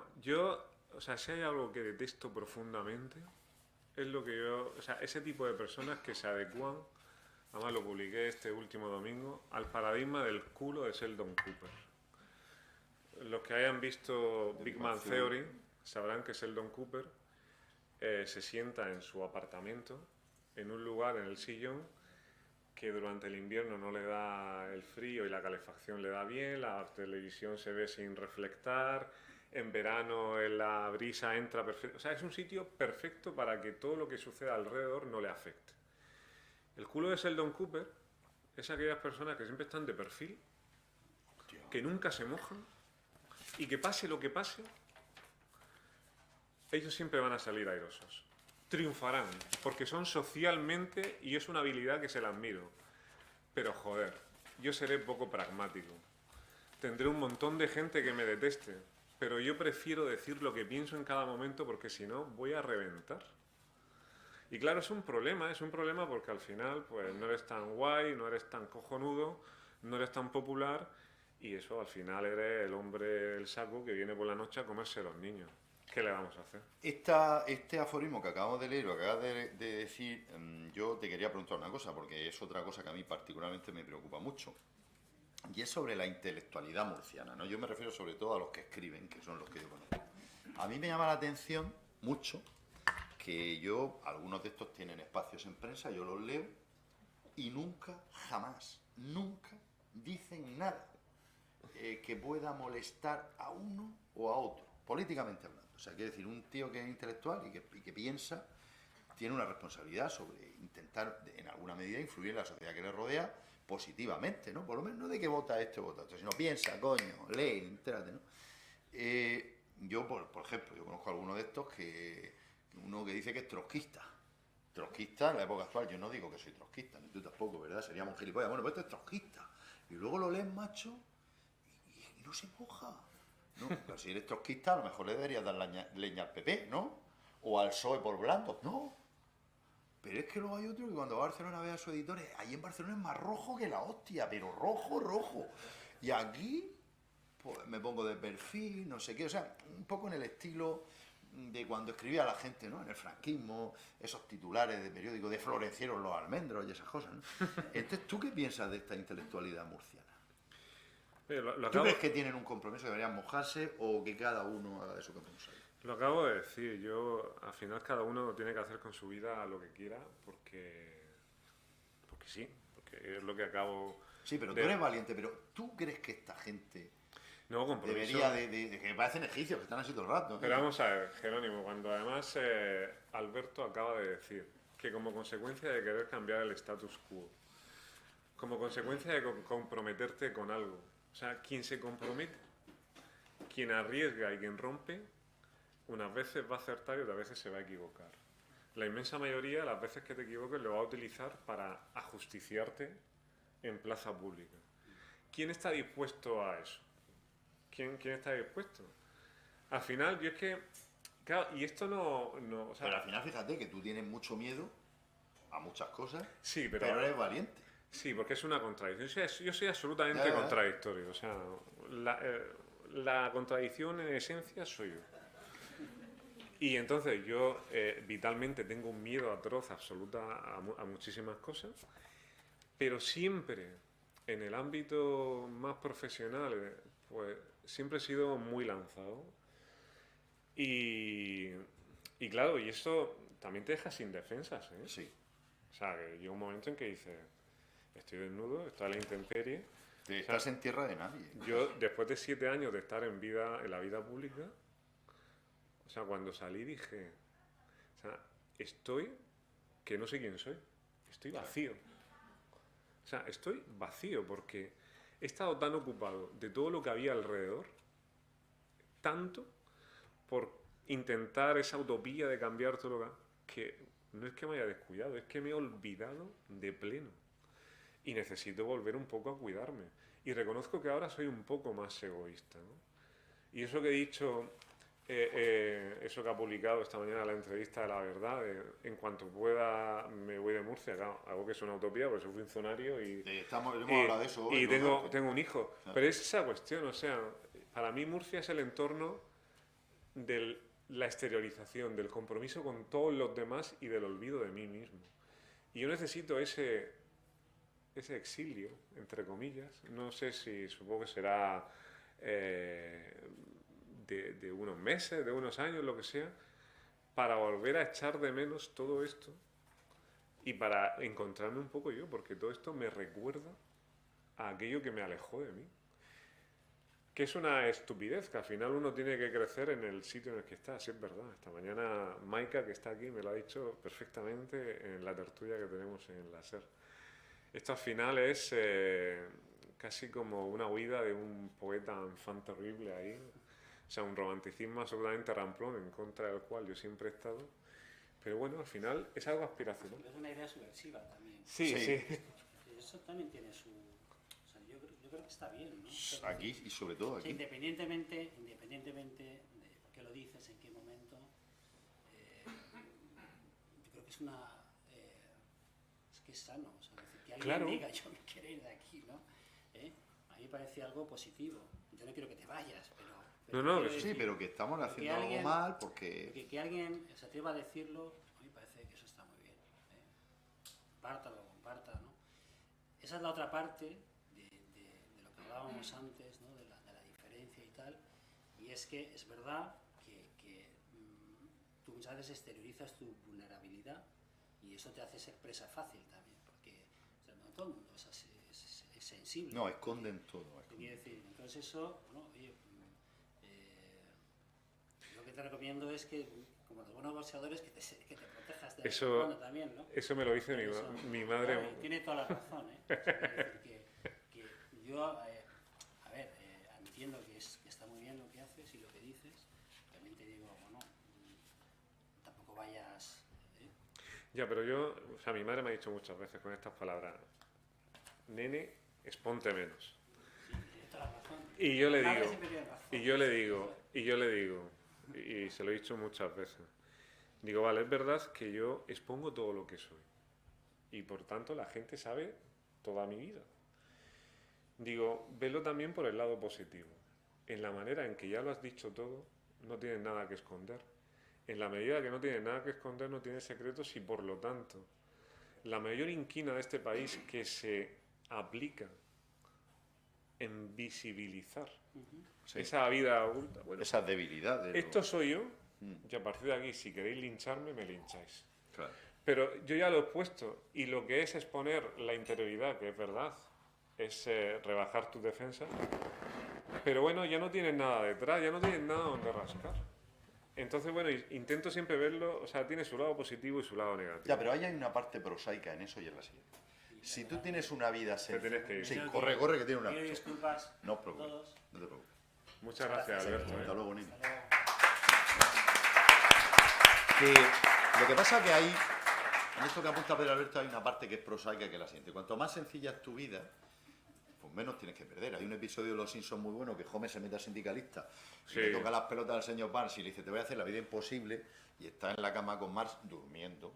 o sea, si hay algo que detesto profundamente, es lo que o sea, ese tipo de personas que se adecúan, además lo publiqué este último domingo, al paradigma del culo de Sheldon Cooper. Los que hayan visto Big Bang Theory sabrán que Sheldon Cooper se sienta en su apartamento, en un lugar, en el sillón, que durante el invierno no le da el frío y la calefacción le da bien, la televisión se ve sin reflectar, en verano la brisa entra perfecto. O sea, es un sitio perfecto para que todo lo que suceda alrededor no le afecte. El culo de Sheldon Cooper es aquellas personas que siempre están de perfil, que nunca se mojan y que pase lo que pase, ellos siempre van a salir airosos. Triunfarán, porque son socialmente, y es una habilidad que se la admiro. Pero joder, yo seré poco pragmático. Tendré un montón de gente que me deteste, pero yo prefiero decir lo que pienso en cada momento porque si no voy a reventar. Y claro, es un problema porque al final pues no eres tan guay, no eres tan cojonudo, no eres tan popular y eso al final eres el hombre del saco que viene por la noche a comerse a los niños. ¿Qué le vamos a hacer? Este aforismo que acabamos de leer, lo que acabas de decir, yo te quería preguntar una cosa, porque es otra cosa que a mí particularmente me preocupa mucho. Y es sobre la intelectualidad murciana, ¿no? Yo me refiero sobre todo a los que escriben, que son los que yo conozco. A mí me llama la atención mucho que algunos de estos tienen espacios en prensa, yo los leo, y nunca, jamás, nunca dicen nada que pueda molestar a uno o a otro, políticamente hablando. O sea, quiere decir, un tío que es intelectual y que piensa, tiene una responsabilidad sobre intentar, en alguna medida, influir en la sociedad que le rodea positivamente, ¿no? Por lo menos no de que vota este o vota otro, sino piensa, coño, lee, entérate, ¿no? Yo, por ejemplo, yo conozco a alguno de estos uno que dice que es trotskista. Trotskista en la época actual, yo no digo que soy trotskista, ni tú tampoco, ¿verdad? Seríamos gilipollas. Bueno, pues esto es trotskista. Y luego lo lees, macho, y no se moja. ¿No? Pero si eres trotskista, a lo mejor le deberías dar leña al PP, ¿no? O al PSOE por blando, ¿no? Pero es que luego hay otro que cuando va a Barcelona ve a su editor, ahí en Barcelona es más rojo que la hostia, pero rojo, rojo. Y aquí, pues me pongo de perfil, no sé qué, o sea, un poco en el estilo de cuando escribía la gente, ¿no? En el franquismo, esos titulares de periódico, de florecieron los almendros y esas cosas, ¿no? Entonces, ¿tú qué piensas de esta intelectualidad murciana? ¿Tú crees que tienen un compromiso, que deberían mojarse o que cada uno haga de su compromiso? Lo acabo de decir, yo al final cada uno tiene que hacer con su vida lo que quiera porque sí, porque es lo que acabo. Sí, pero tú eres valiente, pero ¿tú crees que esta gente no, compromiso, debería de que me parecen egipcios, que están así todo el rato? Pero vamos a ver, Jerónimo, cuando además Alberto acaba de decir que como consecuencia de querer cambiar el status quo, como consecuencia de comprometerte con algo, o sea, quien se compromete, quien arriesga y quien rompe, unas veces va a acertar y otras veces se va a equivocar. La inmensa mayoría, las veces que te equivoques, lo va a utilizar para ajusticiarte en plaza pública. ¿Quién está dispuesto a eso? ¿Quién está dispuesto? Al final, yo es que... Claro, y esto no o sea, pero al final, fíjate que tú tienes mucho miedo a muchas cosas, sí, pero eres valiente. Sí, porque es una contradicción. Yo soy absolutamente contradictorio. O sea, la contradicción en esencia soy yo. Y entonces yo vitalmente tengo un miedo atroz absoluta a muchísimas cosas, pero siempre en el ámbito más profesional, pues siempre he sido muy lanzado. Y claro, y eso también te deja sin defensas, ¿eh? Sí. O sea, que llega un momento en que dices, estoy desnudo, estoy a la intemperie. Estás en tierra de nadie. Yo, después de 7 años de estar en la vida pública, o sea, cuando salí dije, o sea, que no sé quién soy, estoy vacío. O sea, estoy vacío porque he estado tan ocupado de todo lo que había alrededor, tanto por intentar esa utopía de cambiar todo lo que no es que me haya descuidado, es que me he olvidado de pleno. Y necesito volver un poco a cuidarme. Y reconozco que ahora soy un poco más egoísta, ¿no? Y eso que he dicho, eso que ha publicado esta mañana la entrevista de La Verdad, en cuanto pueda me voy de Murcia, claro, algo que es una utopía, porque soy funcionario y hemos hablado de eso hoy, y tengo un hijo. Claro. Pero es esa cuestión, o sea, para mí Murcia es el entorno de la exteriorización, del compromiso con todos los demás y del olvido de mí mismo. Y yo necesito ese exilio, entre comillas, no sé si, supongo que será de unos meses, de unos años, lo que sea, para volver a echar de menos todo esto y para encontrarme un poco yo, porque todo esto me recuerda a aquello que me alejó de mí. Que es una estupidez, que al final uno tiene que crecer en el sitio en el que está, sí es verdad. Esta mañana Maika, que está aquí, me lo ha dicho perfectamente en la tertulia que tenemos en la SER. Esto al final es casi como una huida de un poeta enfant terrible ahí, o sea, un romanticismo absolutamente ramplón en contra del cual yo siempre he estado, pero bueno, al final es algo aspiracional. Es una idea subversiva también. Sí. Eso también tiene su... O sea, yo creo que está bien, ¿no? Aquí y sobre todo aquí. O sea, independientemente de por qué lo dices, en qué momento, yo creo que es una... es que es sano, o sea, decir, que alguien diga yo me quiero ir de aquí, ¿no? A mí me parece algo positivo. Yo no quiero que te vayas, pero sí, pero que estamos haciendo algo mal porque... Que alguien se atreva a decirlo, a mí me parece que eso está muy bien. Comparta, ¿no? Esa es la otra parte de lo que hablábamos antes, ¿no? de la diferencia y tal, y es que es verdad que tú muchas veces exteriorizas tu vulnerabilidad y eso te hace ser presa fácil también, porque o sea, no todo el mundo es sensible. No, esconden todo. Quiero decir, entonces eso, bueno, oye, lo que te recomiendo es que, como los buenos boxeadores, que te protejas de eso también, ¿no? Eso me lo dice mi madre. Claro, tiene toda la razón, ¿eh? O sea, decir que yo, a ver, entiendo que está muy bien lo que haces y lo que dices. También te digo, bueno, tampoco vayas... Ya, pero yo, o sea, mi madre me ha dicho muchas veces con estas palabras, nene, exponte menos. Y yo le digo, y se lo he dicho muchas veces, Digo, vale, es verdad que yo expongo todo lo que soy. Y por tanto la gente sabe toda mi vida. Digo, velo también por el lado positivo. En la manera en que ya lo has dicho todo, no tienes nada que esconder. En la medida que no tienes nada que esconder, no tienes secretos y por lo tanto, la mayor inquina de este país que se aplica en visibilizar esa vida oculta. Bueno, Esa debilidad. esto soy yo, y a partir de aquí, si queréis lincharme, me lincháis. Claro. Pero yo ya lo he puesto, y lo que es exponer la interioridad, que es verdad, es rebajar tus defensas, pero bueno, ya no tienes nada detrás, ya no tienes nada donde rascar. Entonces, bueno, intento siempre verlo, o sea, tiene su lado positivo y su lado negativo. Ya, pero ahí hay una parte prosaica en eso y en la siguiente. Si tú tienes una vida sencilla... tienes que ir. Sí, Creo corre, que tiene una... Pido disculpas No os a preocupes, todos. no te preocupes. Muchas gracias, Alberto. Hasta luego, niño. Hasta luego. Lo que pasa que ahí, en esto que apunta Pedro Alberto, hay una parte que es prosaica que es la siguiente. Cuanto más sencilla es tu vida, pues menos tienes que perder. Hay un episodio de Los Simpsons muy bueno que Homer se mete a sindicalista y Sí. le toca las pelotas al señor Barnes y le dice, te voy a hacer la vida imposible, y está en la cama con Marge durmiendo.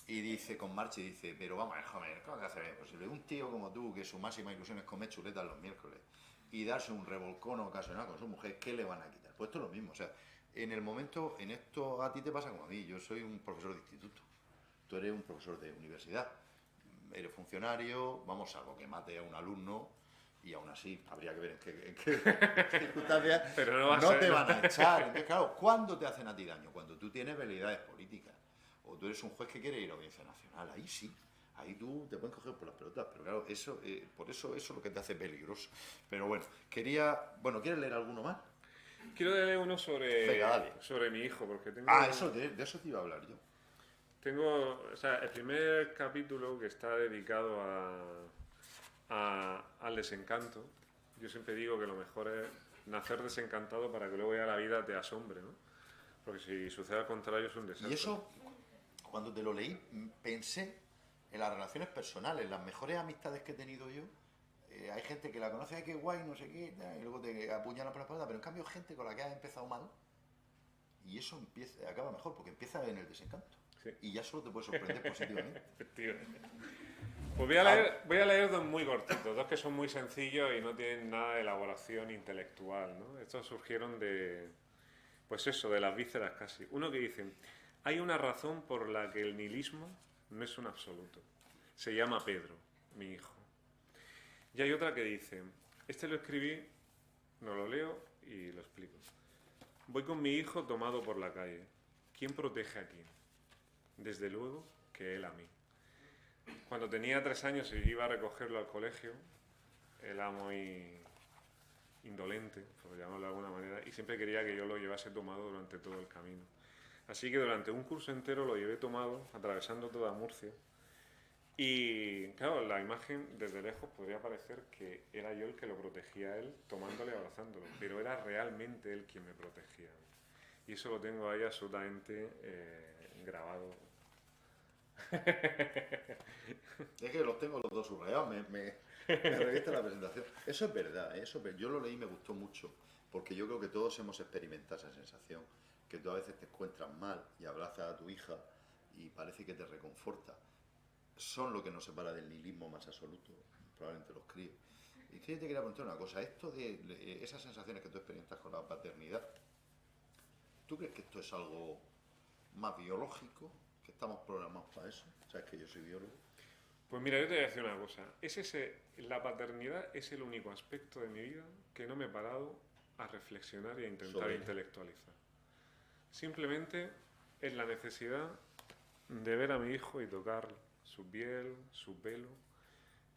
Y dice con Marge, y dice, pero vamos a ver, Homer, ¿cómo te hace la vida imposible? Un tío como tú, que su máxima ilusión es comer chuletas los miércoles y darse un revolcón ocasional con su mujer, ¿qué le van a quitar? Pues esto es lo mismo, o sea, en el momento, en esto a ti te pasa como a mí, yo soy un profesor de instituto, tú eres un profesor de universidad, eres funcionario, vamos, algo que mate a un alumno, y aún así habría que ver en qué circunstancias Pero no va a no ser, te ¿no? van a echar. Entonces, claro, ¿cuándo te hacen a ti daño? Cuando tú tienes veleidades políticas, o tú eres un juez que quiere ir a audiencia nacional, ahí sí. Ahí tú te pueden coger por las pelotas, pero claro, eso, por eso es lo que te hace peligroso. Pero bueno, ¿quieres leer alguno más? Quiero leer uno sobre, Venga, dale. sobre mi hijo, porque tengo... De eso te iba a hablar yo. Tengo, o sea, el primer capítulo que está dedicado al desencanto. Yo siempre digo que lo mejor es nacer desencantado para que luego ya la vida te asombre, ¿no? Porque si sucede al contrario es un desastre. Y eso, cuando te lo leí, pensé en las relaciones personales, las mejores amistades que he tenido yo. Hay gente que la conoce, ay, qué guay, no sé qué, y luego te apuñalan por la espalda, pero en cambio gente con la que has empezado mal, y eso acaba mejor, porque empieza en el desencanto. Sí. Y ya solo te puede sorprender positivamente. Efectivamente. Pues voy a leer dos muy cortitos, dos que son muy sencillos y no tienen nada de elaboración intelectual, ¿no? Estos surgieron de, pues eso, de las vísceras casi. Uno que dice, hay una razón por la que el nihilismo no es un absoluto. Se llama Pedro, mi hijo. Y hay otra que dice, este lo escribí, no lo leo y lo explico. Voy con mi hijo tomado por la calle. ¿Quién protege a quién? Desde luego que él a mí. Cuando tenía 3 años y iba a recogerlo al colegio, él era muy indolente, por llamarlo de alguna manera, y siempre quería que yo lo llevase tomado durante todo el camino. Así que durante un curso entero lo llevé tomado, atravesando toda Murcia. Y claro, la imagen desde lejos podría parecer que era yo el que lo protegía a él, tomándole y abrazándolo, pero era realmente él quien me protegía. Y eso lo tengo ahí absolutamente grabado. Es que los tengo los dos subrayados, me revista la presentación. Eso es verdad, yo lo leí y me gustó mucho, porque yo creo que todos hemos experimentado esa sensación, que tú a veces te encuentras mal y abrazas a tu hija y parece que te reconforta. Son lo que nos separa del nihilismo más absoluto, probablemente los críos. Y es que yo te quería preguntar una cosa, esto de esas sensaciones que tú experimentas con la paternidad, ¿tú crees que esto es algo más biológico? ¿Que estamos programados para eso? ¿Sabes que yo soy biólogo? Pues mira, yo te voy a decir una cosa. La paternidad es el único aspecto de mi vida que no me he parado a reflexionar y a intentar intelectualizar. Simplemente es la necesidad de ver a mi hijo y tocar su piel, su pelo,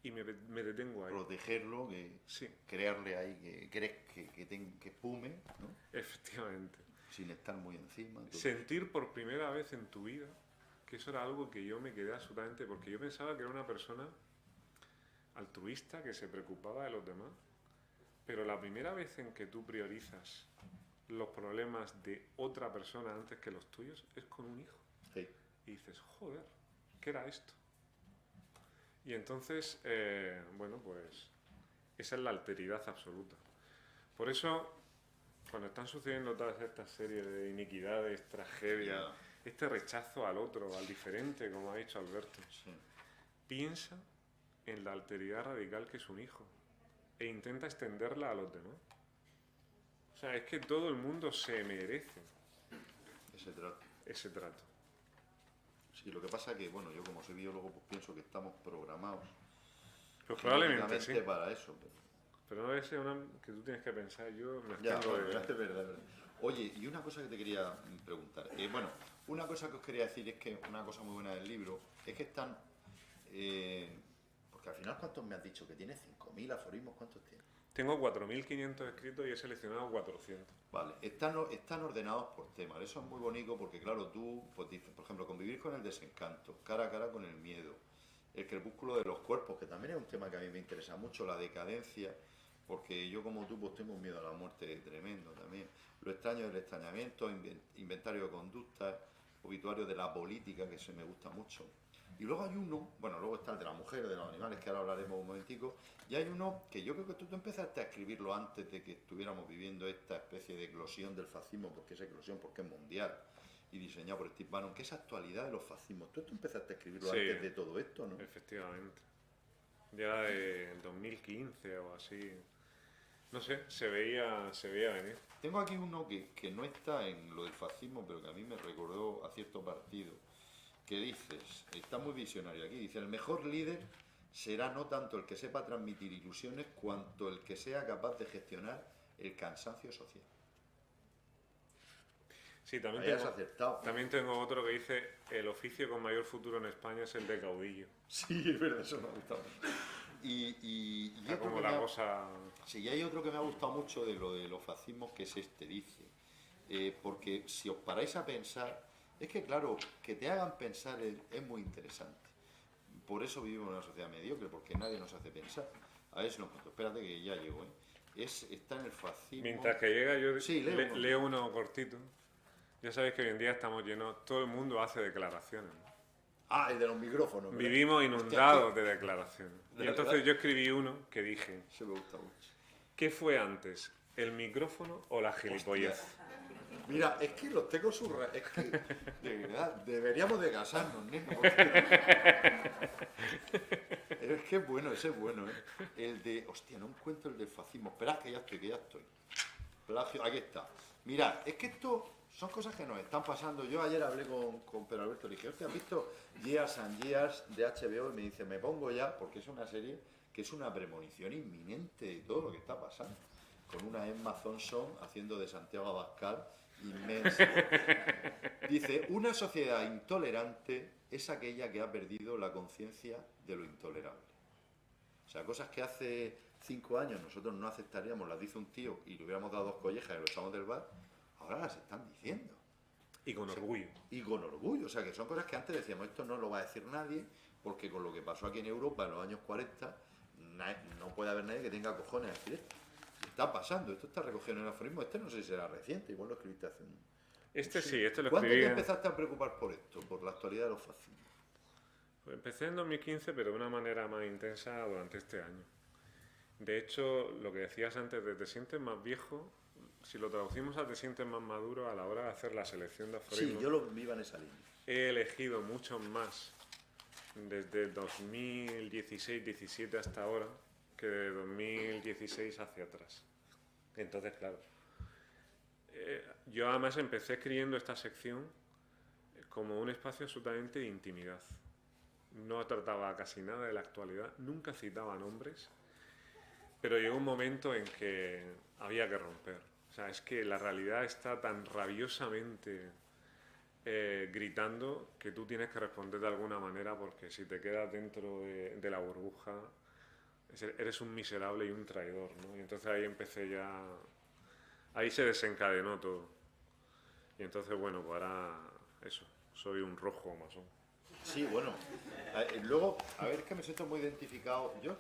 y me detengo ahí. Protegerlo, Sí, crearle ahí, que espume, ¿no? efectivamente. Sin estar muy encima. Sentir por primera vez en tu vida que eso era algo que yo me quedé absolutamente, porque yo pensaba que era una persona altruista, que se preocupaba de los demás, pero la primera vez en que tú priorizas los problemas de otra persona antes que los tuyos es con un hijo. Sí. Y dices, joder, ¿qué era esto? Y entonces, bueno, pues esa es la alteridad absoluta. Por eso, cuando están sucediendo todas estas series de iniquidades, tragedias, este rechazo al otro, al diferente, como ha dicho Alberto. Sí. Piensa en la alteridad radical que es un hijo e intenta extenderla a los demás. O sea, es que todo el mundo se merece Ese trato. ese trato. Sí, lo que pasa es que, bueno, yo como soy biólogo, pues pienso que estamos programados Pues probablemente sí, genéticamente para eso. pero no es una que tú tienes que pensar. Yo me Ya, abstengo bueno, de... es verdad, es verdad. Oye, y una cosa que te quería preguntar. Bueno, una cosa que os quería decir es que una cosa muy buena del libro es que están... porque al final, ¿cuántos me has dicho? Que tiene 5.000 aforismos, ¿cuántos tiene? Tengo 4.500 escritos y he seleccionado 400. Vale, están ordenados por temas. Eso es muy bonito porque, claro, tú, pues dices, por ejemplo, convivir con el desencanto, cara a cara con el miedo, el crepúsculo de los cuerpos, que también es un tema que a mí me interesa mucho, la decadencia, porque yo como tú pues tengo un miedo a la muerte tremendo también. Lo extraño del extrañamiento, inventario de conductas, obituario de la política, que se me gusta mucho. Y luego hay uno, bueno, luego está el de la mujer, de los animales, que ahora hablaremos un momentico, y hay uno que yo creo que tú empezaste a escribirlo antes de que estuviéramos viviendo esta especie de eclosión del fascismo, porque es eclosión, porque es mundial, y diseñado por Steve Bannon, que es actualidad de los fascismos. Tú empezaste a escribirlo Sí, antes de todo esto, ¿no? efectivamente. Ya del 2015 o así. No sé, se veía venir. Tengo aquí uno que no está en lo del fascismo, pero que a mí me recordó a cierto partido, que dices, está muy visionario aquí, dice, el mejor líder será no tanto el que sepa transmitir ilusiones, cuanto el que sea capaz de gestionar el cansancio social. Sí, también Ahí has tengo, acertado. también tengo otro que dice, el oficio con mayor futuro en España es el de caudillo. Sí, es verdad, eso me ha gustado. Y Está otro como que la me ha- cosa... Sí, y hay otro que me ha gustado mucho de lo de los fascismos, que es este, dice, porque si os paráis a pensar, es que claro, que te hagan pensar es muy interesante. Por eso vivimos en una sociedad mediocre, porque nadie nos hace pensar. A ver si lo encuentro, espérate que ya llego, ¿eh? Está en el fascismo... Mientras que llega, yo Sí, leo uno cortito. Ya sabéis que hoy en día estamos llenos, todo el mundo hace declaraciones, ¿no? Ah, el de los micrófonos. ¿verdad? Vivimos inundados de declaraciones. ¿De Y entonces verdad? yo escribí uno que dije, Se me gusta mucho. ¿qué fue antes, el micrófono o la gilipollez? Mira, es que los tengo es que, de verdad, deberíamos de casarnos, neno. Es que es bueno, ese es bueno, ¿eh? El de, hostia, no encuentro el del fascismo. Esperad que ya estoy. Plagio, aquí está. Mirad, es que esto son cosas que nos están pasando. Yo ayer hablé con Pedro Alberto, le dije, hostia, ¿has visto Years and Years de HBO? Y me dice, me pongo ya, porque es una serie que es una premonición inminente de todo lo que está pasando. Con una Emma Thompson haciendo de Santiago Abascal inmensa. Dice, una sociedad intolerante es aquella que ha perdido la conciencia de lo intolerable. O sea, cosas que hace 5 años nosotros no aceptaríamos, las dice un tío y le hubiéramos dado 2 collejas y lo echamos del bar, ahora las están diciendo. Y con orgullo. Y con orgullo, o sea, que son cosas que antes decíamos, esto no lo va a decir nadie, porque con lo que pasó aquí en Europa en los años 40, no puede haber nadie que tenga cojones a decir esto. Está pasando, esto está recogido en el aforismo, este no sé si será reciente, igual lo escribiste hace un... Este sí, este lo ¿Cuándo escribí. te empezaste a preocupar por esto, por la actualidad de los fascismos? Pues empecé en 2015, pero de una manera más intensa durante este año. De hecho, lo que decías antes de te sientes más viejo, si lo traducimos a te sientes más maduro a la hora de hacer la selección de aforismos, Sí, yo lo iba en esa línea. he elegido muchos más desde 2016-17 hasta ahora que de 2016 hacia atrás. Entonces, claro, yo además empecé escribiendo esta sección como un espacio absolutamente de intimidad. No trataba casi nada de la actualidad, nunca citaba nombres, pero llegó un momento en que había que romper. O sea, es que la realidad está tan rabiosamente gritando que tú tienes que responder de alguna manera, porque si te quedas dentro de la burbuja eres un miserable y un traidor, ¿no? Y entonces ahí empecé ya... Ahí se desencadenó todo. Y entonces, bueno, pues ahora eso, soy un rojo masón. Sí, bueno. Luego, a ver, es que me siento muy identificado. Yo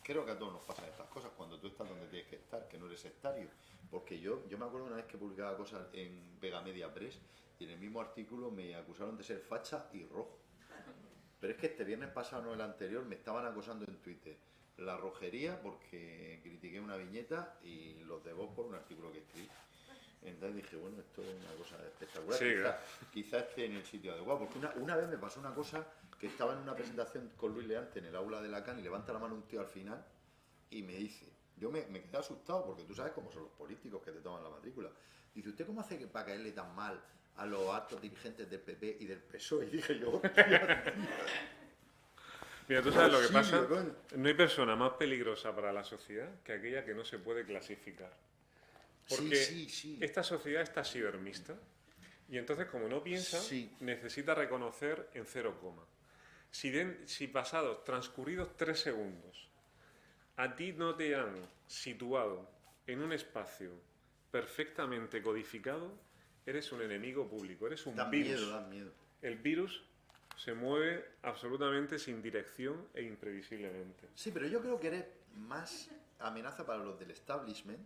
creo que a todos nos pasan estas cosas cuando tú estás donde tienes que estar, que no eres sectario. Porque yo me acuerdo una vez que publicaba cosas en Vega Media Press y en el mismo artículo me acusaron de ser facha y rojo. Pero es que este viernes pasado, no el anterior, me estaban acosando en Twitter la rojería porque critiqué una viñeta y los de Vox por un artículo que escribí. Entonces dije, bueno, esto es una cosa espectacular. Sí, Quizá esté en el sitio adecuado. Porque una vez me pasó una cosa que estaba en una presentación con Luis Leante en el aula de Lacan y levanta la mano un tío al final y me dice, yo me quedé asustado porque tú sabes cómo son los políticos que te toman la matrícula. Dice, ¿usted cómo hace para caerle tan mal a los altos dirigentes del PP y del PSOE? Y dije yo, hostia, Mira, tú sabes lo que sí, pasa. coño. No hay persona más peligrosa para la sociedad que aquella que no se puede clasificar. Porque Sí. esta sociedad está sidermista y entonces como no piensa, Sí. necesita reconocer en 0, si pasados, transcurridos 3 segundos, a ti no te han situado en un espacio perfectamente codificado, eres un enemigo público, eres un Dan virus. miedo, dan miedo. El virus se mueve absolutamente sin dirección e imprevisiblemente. Sí, pero yo creo que eres más amenaza para los del establishment,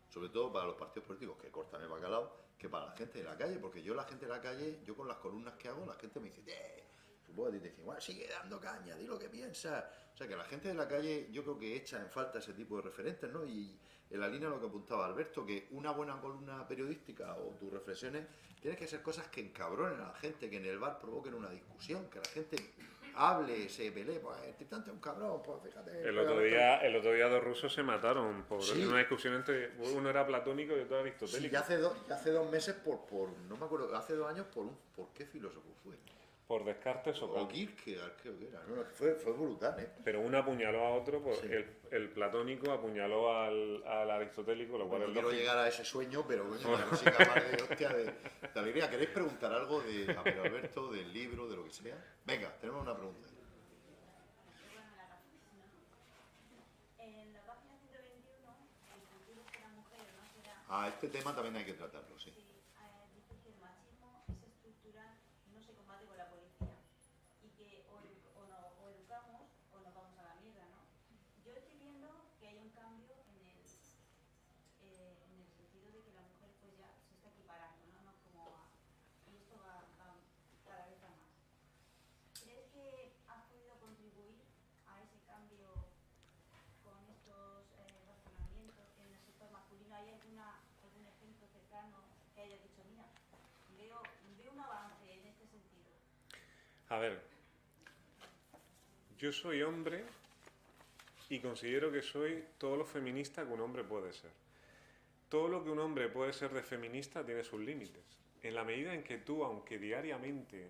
sobre todo para los partidos políticos que cortan el bacalao, que para la gente de la calle, porque yo la gente de la calle, yo con las columnas que hago, la gente me dice, supongo que te dicen, bueno, sigue dando caña, di lo que piensas. O sea, que la gente de la calle yo creo que echa en falta ese tipo de referentes, ¿no? Y en la línea de lo que apuntaba Alberto, que una buena columna periodística o tus reflexiones tienen que ser cosas que encabronen a la gente, que en el bar provoquen una discusión, que la gente hable, se pelee, pues este tanto es un cabrón, pues fíjate. El otro día 2 rusos se mataron por Sí. una discusión entre uno era platónico y otro era Sí, aristotélico. ya hace 2 meses no me acuerdo, hace 2 años ¿por qué filósofo fue? Por Descartes o O Kant. Kierkegaard, creo que era. No, fue brutal, ¿eh? Pero uno apuñaló a otro, Sí. el platónico apuñaló al aristotélico, lo cual No es quiero lógico. llegar a ese sueño, pero coño, que no soy capaz de hostia de alegría. ¿Queréis preguntar algo de Alberto, del libro, de lo que sea? Venga, tenemos una pregunta. En la página 121, el futuro será mujer o no será, Este tema también hay que tratarlo, sí. dice que el machismo es estructural y no se combate con la policía. Y que o educamos o nos vamos a la mierda, ¿no? Yo estoy viendo que hay un cambio en el sentido de que la mujer pues ya se está equiparando, ¿no? No como y esto va cada vez a más. ¿Crees que has podido contribuir a ese cambio con estos razonamientos en el sector masculino? ¿Hay algún ejemplo cercano que haya dicho, mira, veo un avance en este sentido? A ver, yo soy hombre y considero que soy todo lo feminista que un hombre puede ser. Todo lo que un hombre puede ser de feminista tiene sus límites. En la medida en que tú, aunque diariamente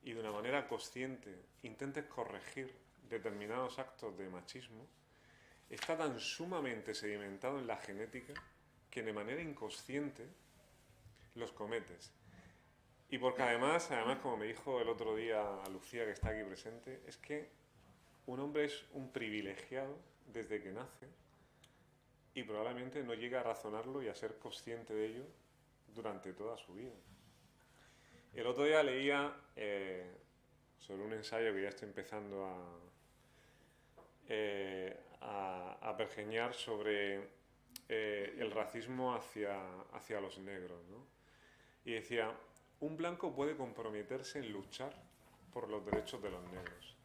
y de una manera consciente, intentes corregir determinados actos de machismo, está tan sumamente sedimentado en la genética que de manera inconsciente los cometes. Y porque además, como me dijo el otro día a Lucía, que está aquí presente, es que un hombre es un privilegiado desde que nace y probablemente no llega a razonarlo y a ser consciente de ello durante toda su vida. El otro día leía sobre un ensayo que ya estoy empezando a pergeñar sobre el racismo hacia los negros, ¿no? Y decía, un blanco puede comprometerse en luchar por los derechos de los negros,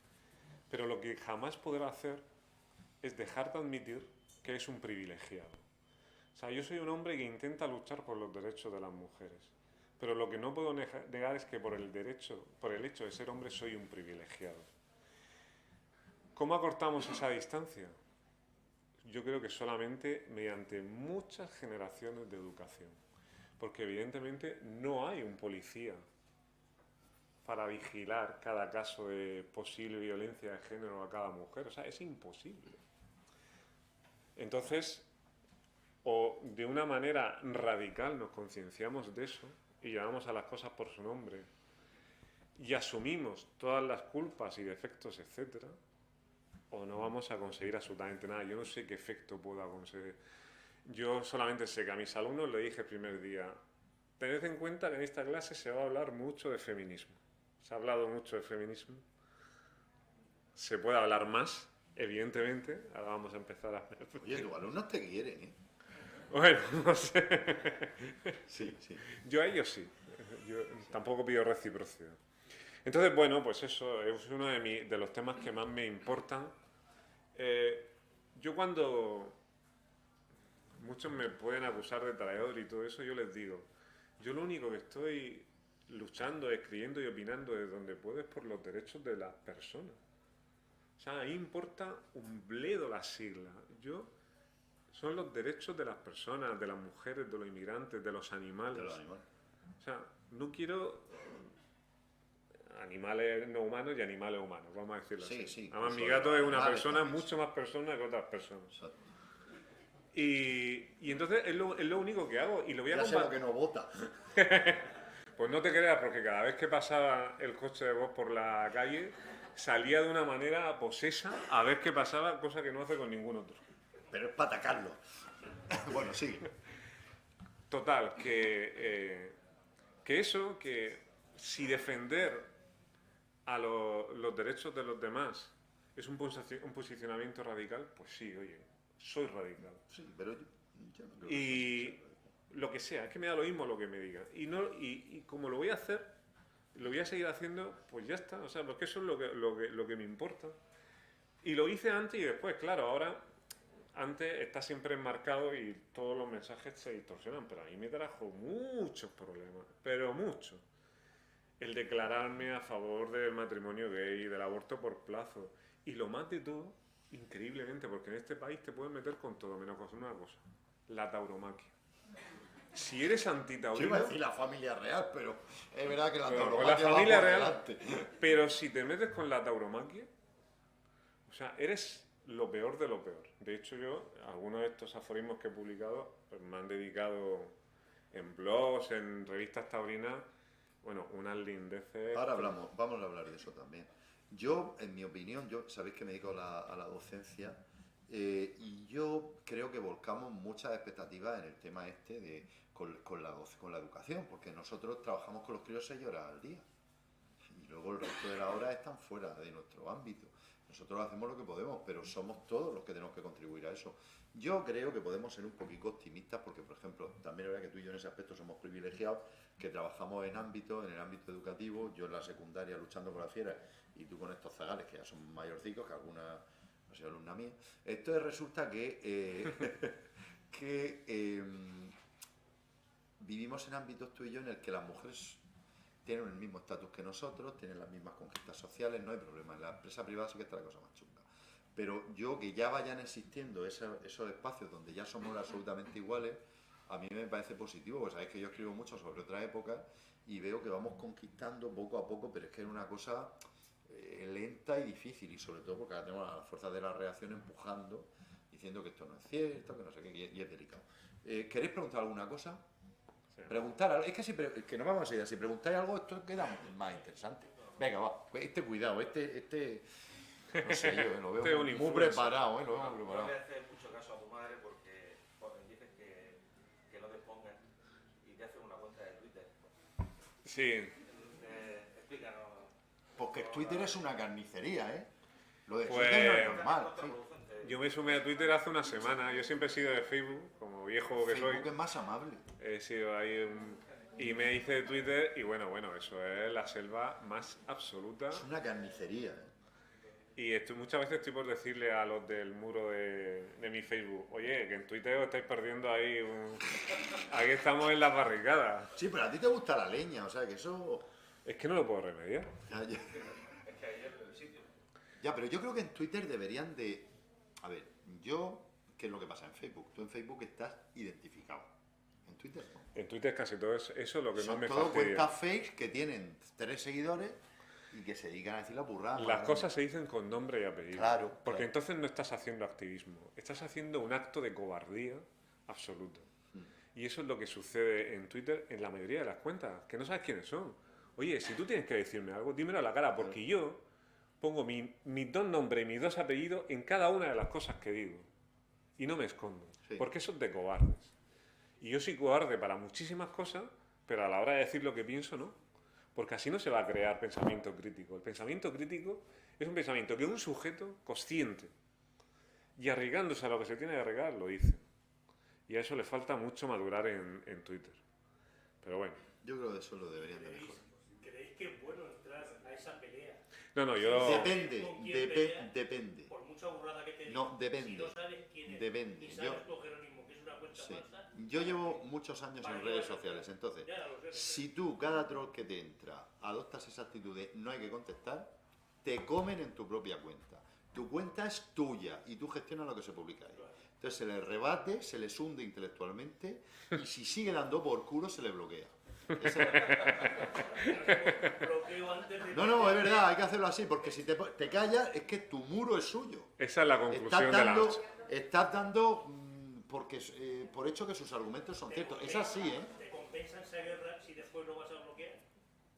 pero lo que jamás podrá hacer es dejar de admitir que es un privilegiado. O sea, yo soy un hombre que intenta luchar por los derechos de las mujeres, pero lo que no puedo negar es que por el hecho de ser hombre soy un privilegiado. ¿Cómo acortamos esa distancia? Yo creo que solamente mediante muchas generaciones de educación, porque evidentemente no hay un policía para vigilar cada caso de posible violencia de género a cada mujer, o sea, es imposible. Entonces, o de una manera radical nos concienciamos de eso y llamamos a las cosas por su nombre y asumimos todas las culpas y defectos, etcétera, o no vamos a conseguir absolutamente nada. Yo no sé qué efecto pueda conseguir. Yo solamente sé que a mis alumnos le dije el primer día, tened en cuenta que en esta clase se va a hablar mucho de feminismo. Se ha hablado mucho de feminismo. Se puede hablar más, evidentemente. Ahora vamos a empezar a... Oye, tus alumnos te quieren, ¿eh? Bueno, no sé. Sí, sí. Yo a ellos sí. Yo tampoco pido reciprocidad. Entonces, bueno, pues eso es uno de los temas que más me importan. Yo cuando muchos me pueden acusar de traidor y todo eso, yo les digo, yo lo único que estoy luchando, escribiendo y opinando desde donde puedo es por los derechos de las personas. O sea, ahí importa un bledo las siglas. Son los derechos de las personas, de las mujeres, de los inmigrantes, de los animales. De los animales. O sea, no quiero animales no humanos y animales humanos, vamos a decirlo Sí, así. sí, Además, mi incluso gato es una animales persona, también. mucho más persona que otras personas. Exacto. Y entonces es lo único que hago y lo voy a Ya sé lo combatir. que no vota. Pues no te creas, porque cada vez que pasaba el coche de voz por la calle, salía de una manera posesa a ver qué pasaba, cosa que no hace con ningún otro. Pero es para atacarlo. Bueno, sí. Total, que si defender a los derechos de los demás es un posicionamiento radical, pues sí, oye, soy radical. Sí, pero yo no creo que Y lo que sea, es que me da lo mismo lo que me digan. Y como lo voy a hacer, lo voy a seguir haciendo, pues ya está. O sea, porque eso es lo que me importa. Y lo hice antes y después, claro, ahora, antes está siempre enmarcado y todos los mensajes se distorsionan, pero a mí me trajo muchos problemas, pero muchos. El declararme a favor del matrimonio gay, del aborto por plazo. Y lo más de todo, increíblemente, porque en este país te pueden meter con todo, menos con una cosa, la tauromaquia. Si eres yo iba a antitaurino, decir la familia real, pero es verdad que la Bueno, tauromaquia pues la va familia por real, delante. pero si te metes con la tauromaquia, o sea, eres lo peor de lo peor. De hecho, yo, algunos de estos aforismos que he publicado, pues me han dedicado en blogs, en revistas taurinas, bueno, unas lindeces. Ahora vamos a hablar de eso también. Yo, en mi opinión, sabéis que me dedico a la docencia y yo creo que volcamos muchas expectativas en el tema con la educación, porque nosotros trabajamos con los críos 6 horas al día y luego el resto de las horas están fuera de nuestro ámbito. Nosotros hacemos lo que podemos, pero somos todos los que tenemos que contribuir a eso. Yo creo que podemos ser un poquito optimistas porque, por ejemplo, también es verdad que tú y yo en ese aspecto somos privilegiados, que trabajamos en el ámbito educativo, yo en la secundaria luchando con la fiera y tú con estos zagales que ya son mayorcicos, que alguna, no sé, alumna mía. Entonces resulta que, vivimos en ámbitos tú y yo en el que las mujeres tienen el mismo estatus que nosotros, tienen las mismas conquistas sociales, no hay problema. En la empresa privada sí que está la cosa más chunga. Pero que ya vayan existiendo esos espacios donde ya somos absolutamente iguales, a mí me parece positivo, porque sabéis que yo escribo mucho sobre otra época y veo que vamos conquistando poco a poco, pero es que es una cosa lenta y difícil, y sobre todo porque ahora tenemos a las fuerzas de la reacción empujando, diciendo que esto no es cierto, que no sé qué, y es delicado. ¿Queréis preguntar alguna cosa? Sí. Preguntar algo, es que no vamos a ir así, preguntáis algo, esto queda más interesante. Venga, va, cuidado, no sé, yo lo veo Este es un muy influencer. preparado, lo veo muy No preparado. le haces mucho caso a tu madre porque dices que no te pongas y te hacen una cuenta de Twitter. Sí, Explícanos. Porque Twitter es una carnicería, ¿eh? Lo de Pues- Twitter no es normal. Sí. Contraproducente. yo me sumé a Twitter hace una semana. Yo siempre he sido de Facebook, como viejo que soy. Facebook es más amable. He sido ahí y me hice de Twitter y bueno, eso es la selva más absoluta. Es una carnicería, ¿eh? Y muchas veces estoy por decirle a los del muro de mi Facebook, oye, que en Twitter os estáis perdiendo ahí aquí estamos en las barricadas. Sí, pero a ti te gusta la leña, o sea que eso... Es que no lo puedo remediar. Ya, ya. Es que ayer el sitio. Ya, pero yo creo que en Twitter deberían de... A ver, ¿qué es lo que pasa en Facebook? Tú en Facebook estás identificado. En Twitter no. En Twitter casi todo eso es lo que más Son me todo fastidia. cuentas fakes que tienen 3 seguidores y que se dedican a decir la burrada. Las cosas se dicen con nombre y apellido. Claro, Porque claro. entonces no estás haciendo activismo, estás haciendo un acto de cobardía absoluto. Y eso es lo que sucede en Twitter en la mayoría de las cuentas, que no sabes quiénes son. Oye, si tú tienes que decirme algo, dímelo a la cara, porque yo pongo mis 2 nombres y mis 2 apellidos en cada una de las cosas que digo. Y no me escondo, Sí. porque eso es de cobardes. Y yo soy cobarde para muchísimas cosas, pero a la hora de decir lo que pienso, no. Porque así no se va a crear pensamiento crítico. El pensamiento crítico es un pensamiento que un sujeto consciente y arriesgándose a lo que se tiene que arriesgar, lo dice. Y a eso le falta mucho madurar en Twitter. Pero bueno. Yo creo que eso lo deberían de mejorar. ¿Creéis que es bueno entrar a esa pelea? No, yo... Depende, ¿Con quién pelea? depende. Por mucho mucha burrada que te digo. No, depende. Si no sabes quién es, Depende. ni sabes tu Jerónimo, que es una cuenta Sí. falsa. Yo llevo muchos años en redes sociales, entonces, Ya lo sé. si tú, cada troll que te entra, adoptas esa actitud de no hay que contestar, te comen en tu propia cuenta. Tu cuenta es tuya y tú gestionas lo que se publica ahí. Entonces se les rebate, se les hunde intelectualmente y si sigue dando por culo se le bloquea. Esa es- Bloqueo antes de... No, es verdad, hay que hacerlo así, porque si te callas es que tu muro es suyo. Esa es la conclusión de la noche. Estás dando por hecho que sus argumentos son ciertos. Es así, ¿eh? ¿Te compensa esa guerra si después no vas a bloquear?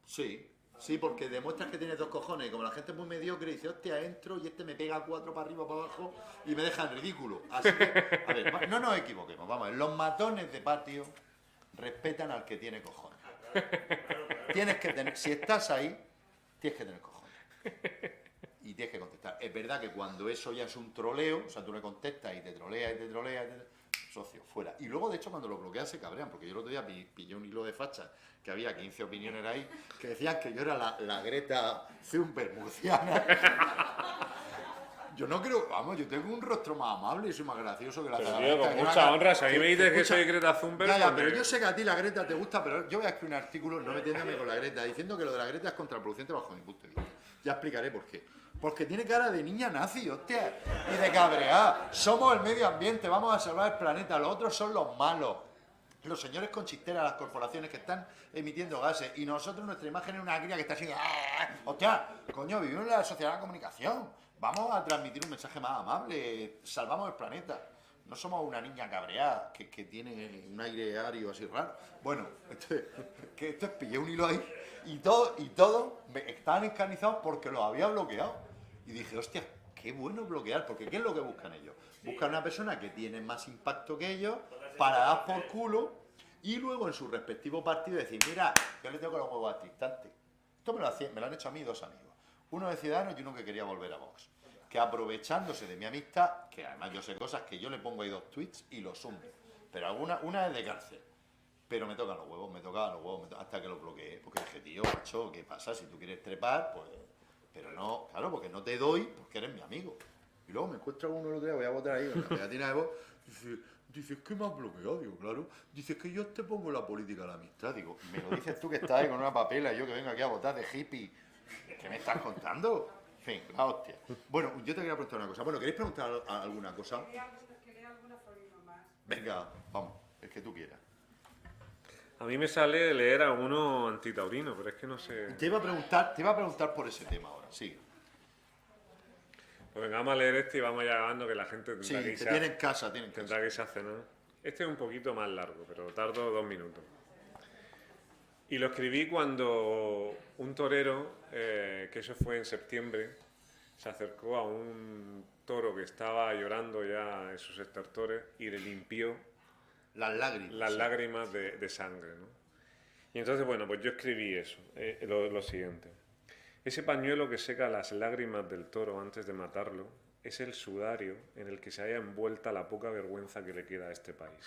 Sí, porque demuestras que tienes dos cojones. Y como la gente es muy mediocre, dice, hostia, entro y este me pega 4 para arriba, para abajo y me deja en ridículo. Así que, a ver, no nos equivoquemos. Vamos a ver, los matones de patio respetan al que tiene cojones. Tienes que tener, si estás ahí, tienes que tener cojones. Y tienes que contestar. Es verdad que cuando eso ya es un troleo, o sea, tú le contestas y te trolea y te trolea, socio, fuera. Y luego, de hecho, cuando lo bloqueas se cabrean, porque yo el otro día pillé un hilo de fachas, que había 15 opiniones ahí, que decían que yo era la Greta Thunberg murciana. Yo no creo, vamos, yo tengo un rostro más amable y soy más gracioso que la Pero, de la tío, Greta, con que mucha una- honra, si a mí me dices que escucha, soy Greta Thunberg... Ya, porque- pero yo sé que a ti la Greta te gusta, pero yo voy a escribir un artículo no metiéndome con la Greta, diciendo que lo de la Greta es contraproducente bajo mi punto de vista. Ya explicaré por qué. Porque tiene cara de niña nazi, hostia, y de cabrear. Somos el medio ambiente, vamos a salvar el planeta, los otros son los malos. Los señores con chisteras, las corporaciones que están emitiendo gases, y nosotros nuestra imagen es una cría que está así, ¡ah! Hostia, coño, vivimos en la sociedad de la comunicación. Vamos a transmitir un mensaje más amable, salvamos el planeta. No somos una niña cabreada que tiene un aire ario así raro. Bueno, esto es pillé un hilo ahí y todo estaban escanizados porque los había bloqueado. Y dije, hostia, qué bueno bloquear, porque ¿qué es lo que buscan ellos? Buscan una persona que tiene más impacto que ellos para dar por culo y luego en su respectivo partido decir, mira, yo le tengo los huevos a Tristante. Esto me lo han hecho a mí 2 amigos. Uno de Ciudadanos y uno que quería volver a Vox. Que aprovechándose de mi amistad, que además yo sé cosas que yo le pongo ahí 2 tweets y los hundo. Pero una es de cárcel. Pero me tocan los huevos, hasta que lo bloqueé. Porque dije, tío, macho, ¿qué pasa? Si tú quieres trepar, pues... Pero no, claro, porque no te doy porque eres mi amigo. Y luego me encuentro uno el otro día, voy a votar ahí con la pegatina de voz, dice, es que me has bloqueado, digo, claro. Dice, que yo te pongo la política de la amistad. Digo, me lo dices tú que estás ahí con una papela y yo que vengo aquí a votar de hippie. ¿Qué me estás contando? En fin, la hostia. Bueno, yo te quería preguntar una cosa. Bueno, ¿queréis preguntar alguna cosa? Quería algún aforismo más. Venga, vamos, el que tú quieras. A mí me sale leer a uno antitaurino, pero es que no sé... Te iba a preguntar por ese tema ahora, sí. Pues venga, vamos a leer este y vamos ya acabando, que la gente tendrá Sí, que que irse tienen casa, tienen casa. tendrá que irse a cenar. Este es un poquito más largo, pero tardo 2 minutos. Y lo escribí cuando un torero, que eso fue en septiembre, se acercó a un toro que estaba llorando ya en sus estertores y le limpió Las lágrimas. las sí. lágrimas de sangre, ¿no? Y entonces, bueno, pues yo escribí eso, lo siguiente. Ese pañuelo que seca las lágrimas del toro antes de matarlo es el sudario en el que se halla envuelta la poca vergüenza que le queda a este país.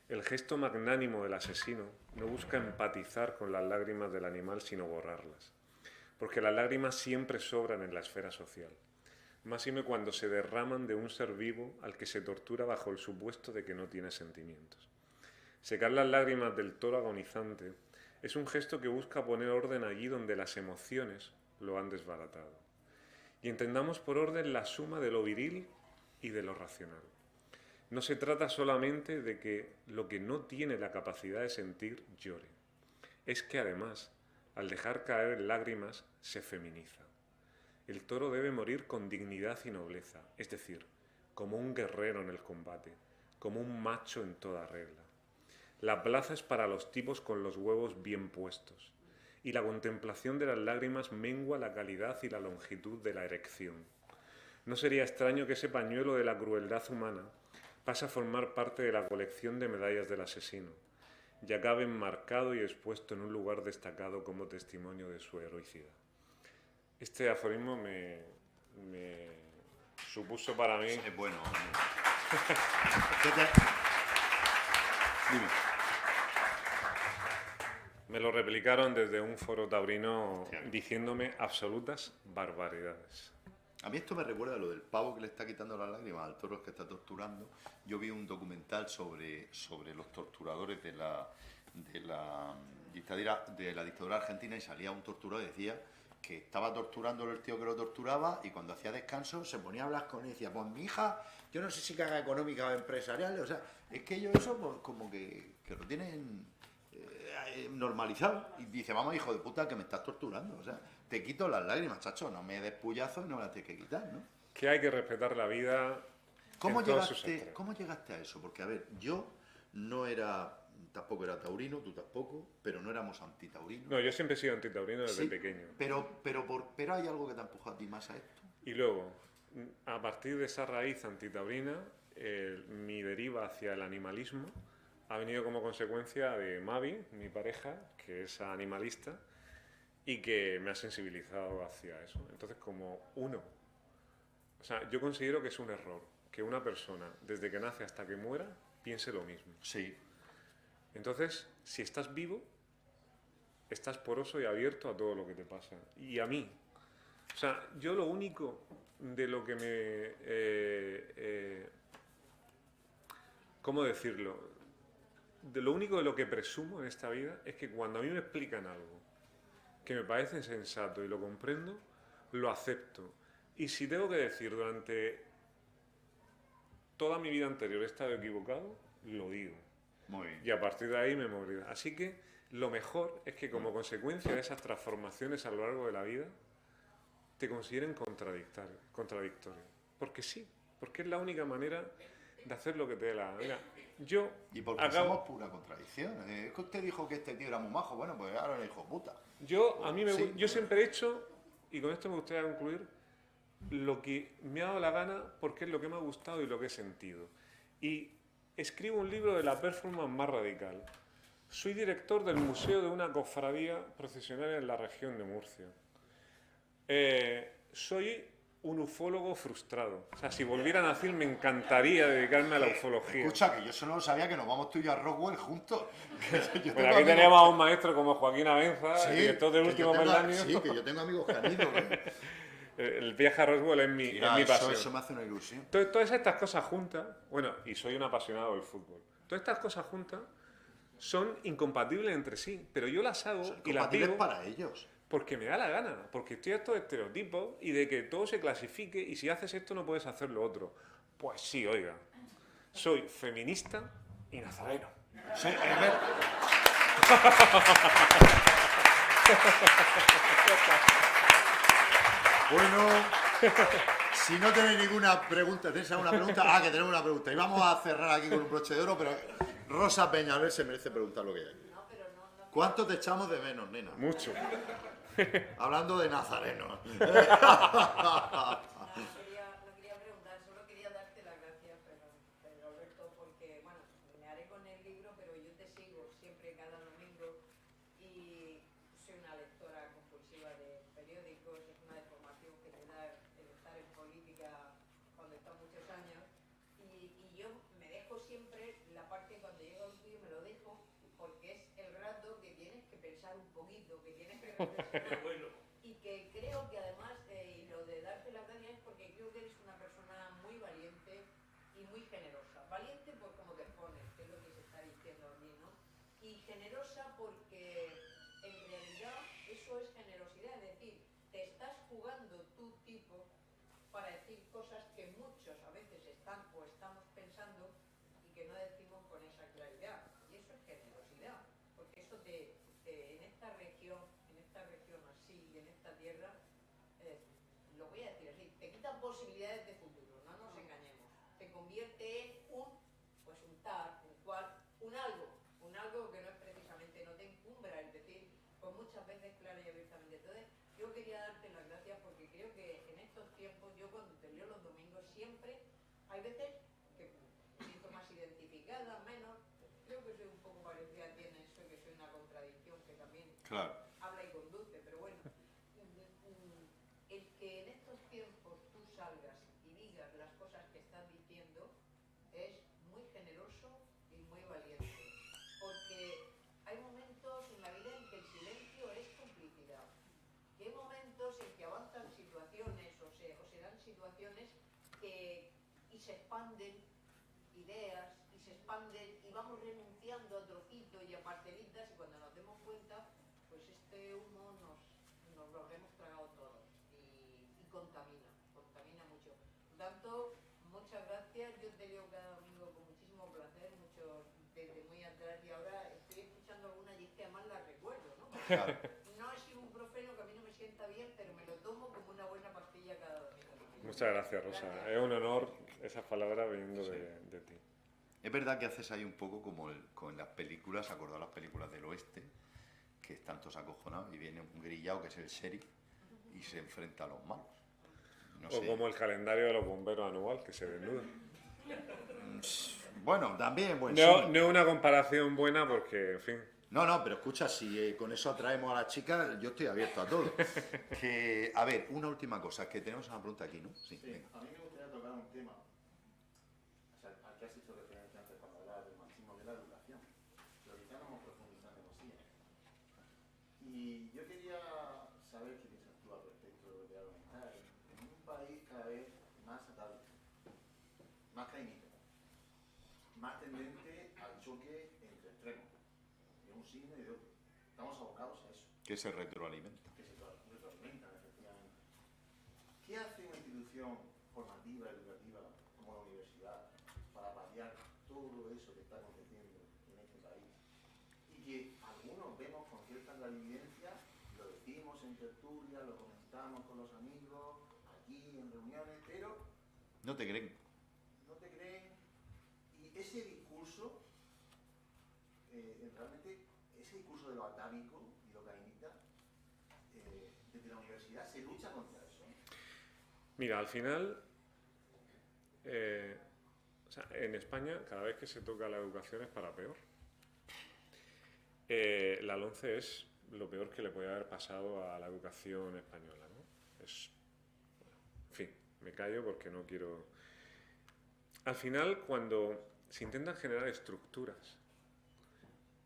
El gesto magnánimo del asesino no busca empatizar con las lágrimas del animal, sino borrarlas. Porque las lágrimas siempre sobran en la esfera social. Máxime cuando se derraman de un ser vivo al que se tortura bajo el supuesto de que no tiene sentimientos. Secar las lágrimas del toro agonizante es un gesto que busca poner orden allí donde las emociones lo han desbaratado. Y entendamos por orden la suma de lo viril y de lo racional. No se trata solamente de que lo que no tiene la capacidad de sentir llore. Es que además, al dejar caer lágrimas, se feminiza. El toro debe morir con dignidad y nobleza, es decir, como un guerrero en el combate, como un macho en toda regla. La plaza es para los tipos con los huevos bien puestos, y la contemplación de las lágrimas mengua la calidad y la longitud de la erección. No sería extraño que ese pañuelo de la crueldad humana pase a formar parte de la colección de medallas del asesino, y acabe enmarcado y expuesto en un lugar destacado como testimonio de su heroicidad. Este aforismo me supuso para mí... Es bueno. Dime. Me lo replicaron desde un foro taurino diciéndome absolutas barbaridades. A mí esto me recuerda a lo del pavo que le está quitando las lágrimas al toro que está torturando. Yo vi un documental sobre los torturadores de la dictadura argentina y salía un torturador y decía que estaba torturándolo el tío que lo torturaba y cuando hacía descanso se ponía a hablar con él y decía, pues mi hija, yo no sé si carga económica o empresarial, o sea, es que ellos eso pues, como que lo tienen normalizado y dice, vamos hijo de puta que me estás torturando, o sea, te quito las lágrimas, chacho, no me des puyazo y no me las tienes que quitar, ¿no? Que hay que respetar la vida. ¿Cómo en todos sus llegaste, extremos. ¿Cómo llegaste a eso? Porque, a ver, yo no era, tampoco era taurino, tú tampoco, pero no éramos antitaurinos. No, yo siempre he sido antitaurino desde Sí, pequeño. pero hay algo que te empuja a ti más a esto. Y luego, a partir de esa raíz antitaurina, mi deriva hacia el animalismo ha venido como consecuencia de Mavi, mi pareja, que es animalista y que me ha sensibilizado hacia eso. Entonces, como o sea, yo considero que es un error que una persona, desde que nace hasta que muera, piense lo mismo. Sí. Entonces, si estás vivo, estás poroso y abierto a todo lo que te pasa. Y a mí. O sea, yo lo único de lo que ¿cómo decirlo? De lo único de lo que presumo en esta vida es que cuando a mí me explican algo que me parece sensato y lo comprendo, lo acepto. Y si tengo que decir durante toda mi vida anterior he estado equivocado, lo digo. Muy bien. Y a partir de ahí me moriré. Así que lo mejor es que como consecuencia de esas transformaciones a lo largo de la vida, te consideren contradictorio. Porque sí, porque es la única manera de hacer lo que te dé la gana. Mira, yo Y porque somos pura contradicción. Es que usted dijo que este tío era muy majo, bueno, pues ahora es hijo puta. yo siempre he hecho, y con esto me gustaría concluir, lo que me ha dado la gana porque es lo que me ha gustado y lo que he sentido. Y escribo un libro de la performance más radical. Soy director del museo de una cofradía procesional en la región de Murcia. Soy un ufólogo frustrado. O sea, si volviera a nacer me encantaría dedicarme a la ufología. Escucha, que yo solo sabía que nos vamos tú y yo a Rockwell juntos. Yo Bueno, tengo aquí amigos- tenemos a un maestro como Joaquín Abenza, Sí, director del que último yo tengo- peldaño. Sí, que yo tengo amigos que han ido, ¿eh? El viaje a Roswell es mi pasión. Eso me hace una ilusión. Todas estas cosas juntas, bueno, y soy un apasionado del fútbol, todas estas cosas juntas son incompatibles entre sí, pero yo las hago y las Compatibles digo para ellos. porque me da la gana, porque estoy harto de estereotipos y de que todo se clasifique y si haces esto no puedes hacer lo otro. Pues sí, oiga, soy feminista y nazareno. Sí, es ver- Bueno, si no tenéis ninguna pregunta, ¿tenéis alguna pregunta? Ah, que tenemos una pregunta. Y vamos a cerrar aquí con un broche de oro, pero Rosa Peñalver se merece preguntar lo que hay aquí. ¿Cuánto te echamos de menos, nena? Mucho. Hablando de Nazareno. No quería preguntar, solo quería darte las gracias, pero Alberto, porque, bueno, me haré con el libro, pero yo te sigo siempre cada domingo y soy una lectora compulsiva de periódicos, es una deformación que te da el estar en política cuando estás muchos años y yo me dejo siempre la parte cuando llega un tuyo me lo dejo porque es el rato que tienes que pensar un poquito, que tienes que reflexionar. Bueno, Y que creo que además, y lo de darte las gracias es porque creo que eres una persona muy valiente y muy generosa. Valiente por cómo te pones, que es lo que se está diciendo a mí, ¿no? Y generosa porque en realidad eso es generosidad, es decir, te estás jugando tu tipo para decir cosas que muchos a veces están o estamos pensando y que no decimos con esa claridad. Y eso es generosidad, porque eso en esta región así, en esta tierra, lo voy a decir así, te quitan posibilidades de futuro, no nos engañemos. Te convierte en un tal, un cual, un algo que no es precisamente, no te encumbra, es decir, pues muchas veces clara y abiertamente. Entonces, yo quería darte las gracias porque creo que en estos tiempos, yo cuando te leo los domingos siempre, hay veces que me siento más identificada, menos, creo que soy un poco parecida a ti en eso, que soy una contradicción que también Claro. habla y conduce, pero bueno, el que en estos tiempos tú salgas y digas las cosas que estás diciendo es muy generoso y muy valiente, porque hay momentos en la vida en que el silencio es complicidad, y hay momentos en que avanzan situaciones o se dan y se expanden ideas, y se expanden, y vamos renunciando a trocitos y a partelitas, y cuando nos demos cuenta, pues este humo nos lo hemos tragado todos, y contamina mucho. Por tanto, muchas gracias, yo te leo cada domingo con muchísimo placer, desde muy atrás, y ahora estoy escuchando algunas y es que además las recuerdo, ¿no? Claro. No es ibuprofeno, que a mí no me sienta bien, pero me lo tomo como una buena pastilla cada domingo. Muchas gracias, Rosa. Es un honor esas palabras viniendo de ti. Es verdad que haces ahí un poco como con las películas, acordado las películas del oeste, que están todos acojonados y viene un grillado que es el sheriff y se enfrenta a los malos. No O sé. como el calendario de los bomberos anual, que se desnuda. Bueno, también, pues No, sí. no es una comparación buena porque, en fin, No, pero escucha, si con eso atraemos a las chicas, yo estoy abierto a todo. A ver, una última cosa, que tenemos una pregunta aquí, ¿no? Sí, venga. A mí me gustaría tocar un tema, o sea, al que has hecho referencia antes cuando hablabas del machismo, que es la educación. Pero quizá no hemos profundizado demasiado. Y yo quería saber qué piensas tú al respecto de lo que voy a comentar. En un país cada vez más atávico, más cainita, más tendente al choque entre extremos, de un signo y de otro. Estamos abocados a eso, Que se retroalimenta. que se retroalimentan, efectivamente. ¿Qué hace una institución formativa, educativa, como la universidad, para paliar todo eso que está aconteciendo en este país? Y que algunos vemos con cierta clarividencia, lo decimos en tertulia, lo comentamos con los amigos, aquí en reuniones, pero No te creen. no te creen. Y ese discurso, realmente, ese discurso de lo atávico y lo cainita, desde la universidad se lucha contra eso. mira, al final, o sea, en España, cada vez que se toca la educación es para peor. La LOMCE es lo peor que le puede haber pasado a la educación española, ¿no? En fin, me callo porque no quiero... Al final, cuando se intentan generar estructuras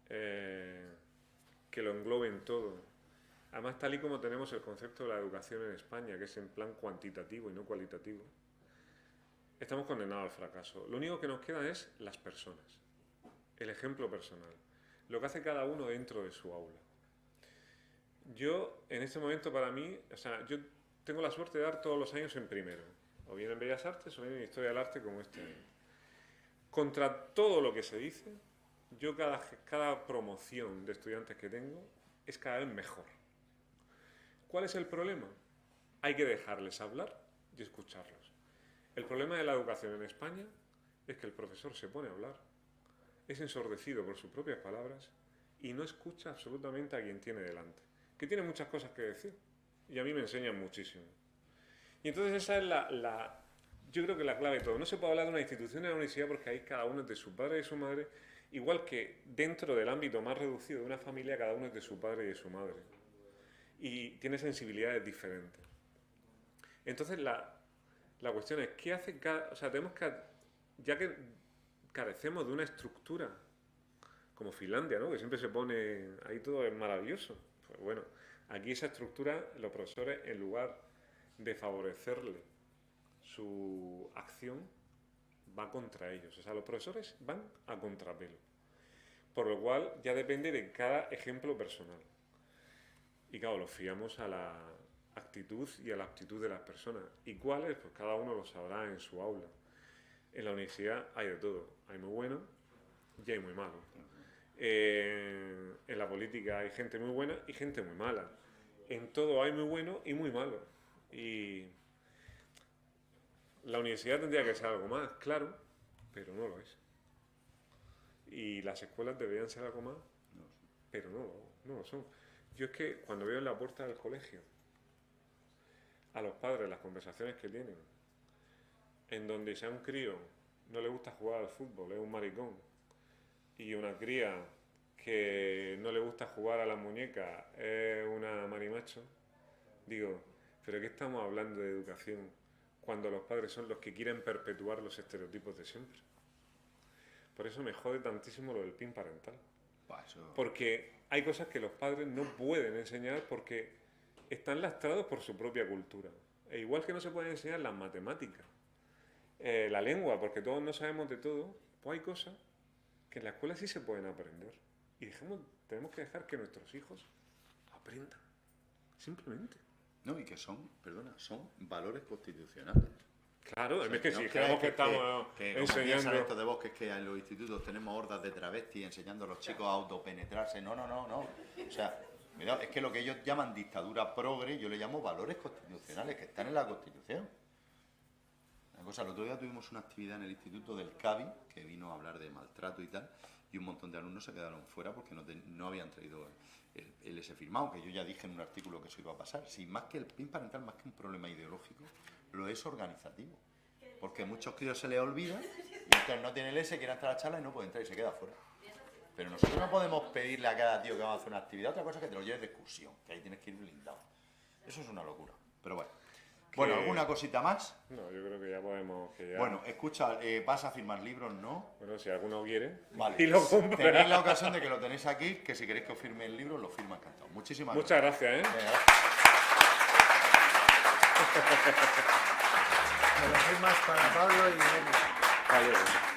que lo engloben todo, además tal y como tenemos el concepto de la educación en España, que es en plan cuantitativo y no cualitativo, estamos condenados al fracaso. Lo único que nos queda es las personas, el ejemplo personal, lo que hace cada uno dentro de su aula. Yo, en este momento para mí, o sea, yo tengo la suerte de dar todos los años en primero, o bien en Bellas Artes o bien en Historia del Arte como este año. Contra todo lo que se dice, yo cada promoción de estudiantes que tengo es cada vez mejor. ¿Cuál es el problema? Hay que dejarles hablar y escucharlos. El problema de la educación en España es que el profesor se pone a hablar, es ensordecido por sus propias palabras y no escucha absolutamente a quien tiene delante, que tiene muchas cosas que decir y a mí me enseñan muchísimo. Y entonces esa es yo creo que la clave de todo. No se puede hablar de una institución en la universidad porque ahí cada uno es de su padre y de su madre, igual que dentro del ámbito más reducido de una familia cada uno es de su padre y de su madre. Y tiene sensibilidades diferentes. Entonces la cuestión es, ¿qué hace cada...? O sea, tenemos que, ya que carecemos de una estructura, como Finlandia, ¿no? Que siempre se pone, ahí todo es maravilloso. Pues bueno, aquí esa estructura, los profesores, en lugar de favorecerle su acción, va contra ellos. O sea, los profesores van a contrapelo. Por lo cual, ya depende de cada ejemplo personal. Y claro, lo fiamos a la actitud y a la aptitud de las personas. ¿Y cuáles? Pues cada uno lo sabrá en su aula. En la universidad hay de todo. Hay muy bueno y hay muy malo. En la política hay gente muy buena y gente muy mala. En todo hay muy bueno y muy malo. Y la universidad tendría que ser algo más, claro, pero no lo es. Y las escuelas deberían ser algo más, pero no lo son. Yo es que cuando veo en la puerta del colegio a los padres las conversaciones que tienen, en donde si a un crío no le gusta jugar al fútbol, es un maricón, y una cría que no le gusta jugar a las muñecas es una marimacho, digo, ¿pero qué estamos hablando de educación cuando los padres son los que quieren perpetuar los estereotipos de siempre? Por eso me jode tantísimo lo del PIN parental. Porque hay cosas que los padres no pueden enseñar porque están lastrados por su propia cultura. E igual que no se pueden enseñar las matemáticas la lengua, porque todos no sabemos de todo, pues hay cosas que en la escuela sí se pueden aprender. Y tenemos que dejar que nuestros hijos aprendan, simplemente. No, y que son valores constitucionales. Claro, O sea, es que no si creáis creemos que estamos como piensan enseñando... estos de Bosques que en los institutos tenemos hordas de travestis enseñando a los chicos a autopenetrarse. No. O sea, mirad, es que lo que ellos llaman dictadura progre, yo le llamo valores constitucionales, que están en la Constitución. Una cosa, el otro día tuvimos una actividad en el instituto del CABI, que vino a hablar de maltrato y tal, y un montón de alumnos se quedaron fuera porque no habían traído el ese firmado, que yo ya dije en un artículo que eso iba a pasar. Si más que el PIN parental, más que un problema ideológico, lo es organizativo. Porque a muchos críos se les olvida y entonces no tiene el S, quiere entrar a la charla y no puede entrar y se queda fuera. Pero nosotros no podemos pedirle a cada tío que vamos a hacer una actividad. Otra cosa es que te lo lleves de excursión, que ahí tienes que ir blindado. Eso es una locura. Pero bueno. Bueno, ¿alguna cosita más? No, yo creo que ya podemos... Bueno, escucha, vas a firmar libros, ¿no? Bueno, si alguno quiere, Vale. y lo compra. Tenéis la ocasión de que lo tenéis aquí, que si queréis que os firme el libro, lo firma encantado. Muchísimas Muchas gracias, ¿eh? Venga, Me lo firmas para Pablo y Irene. Hasta luego.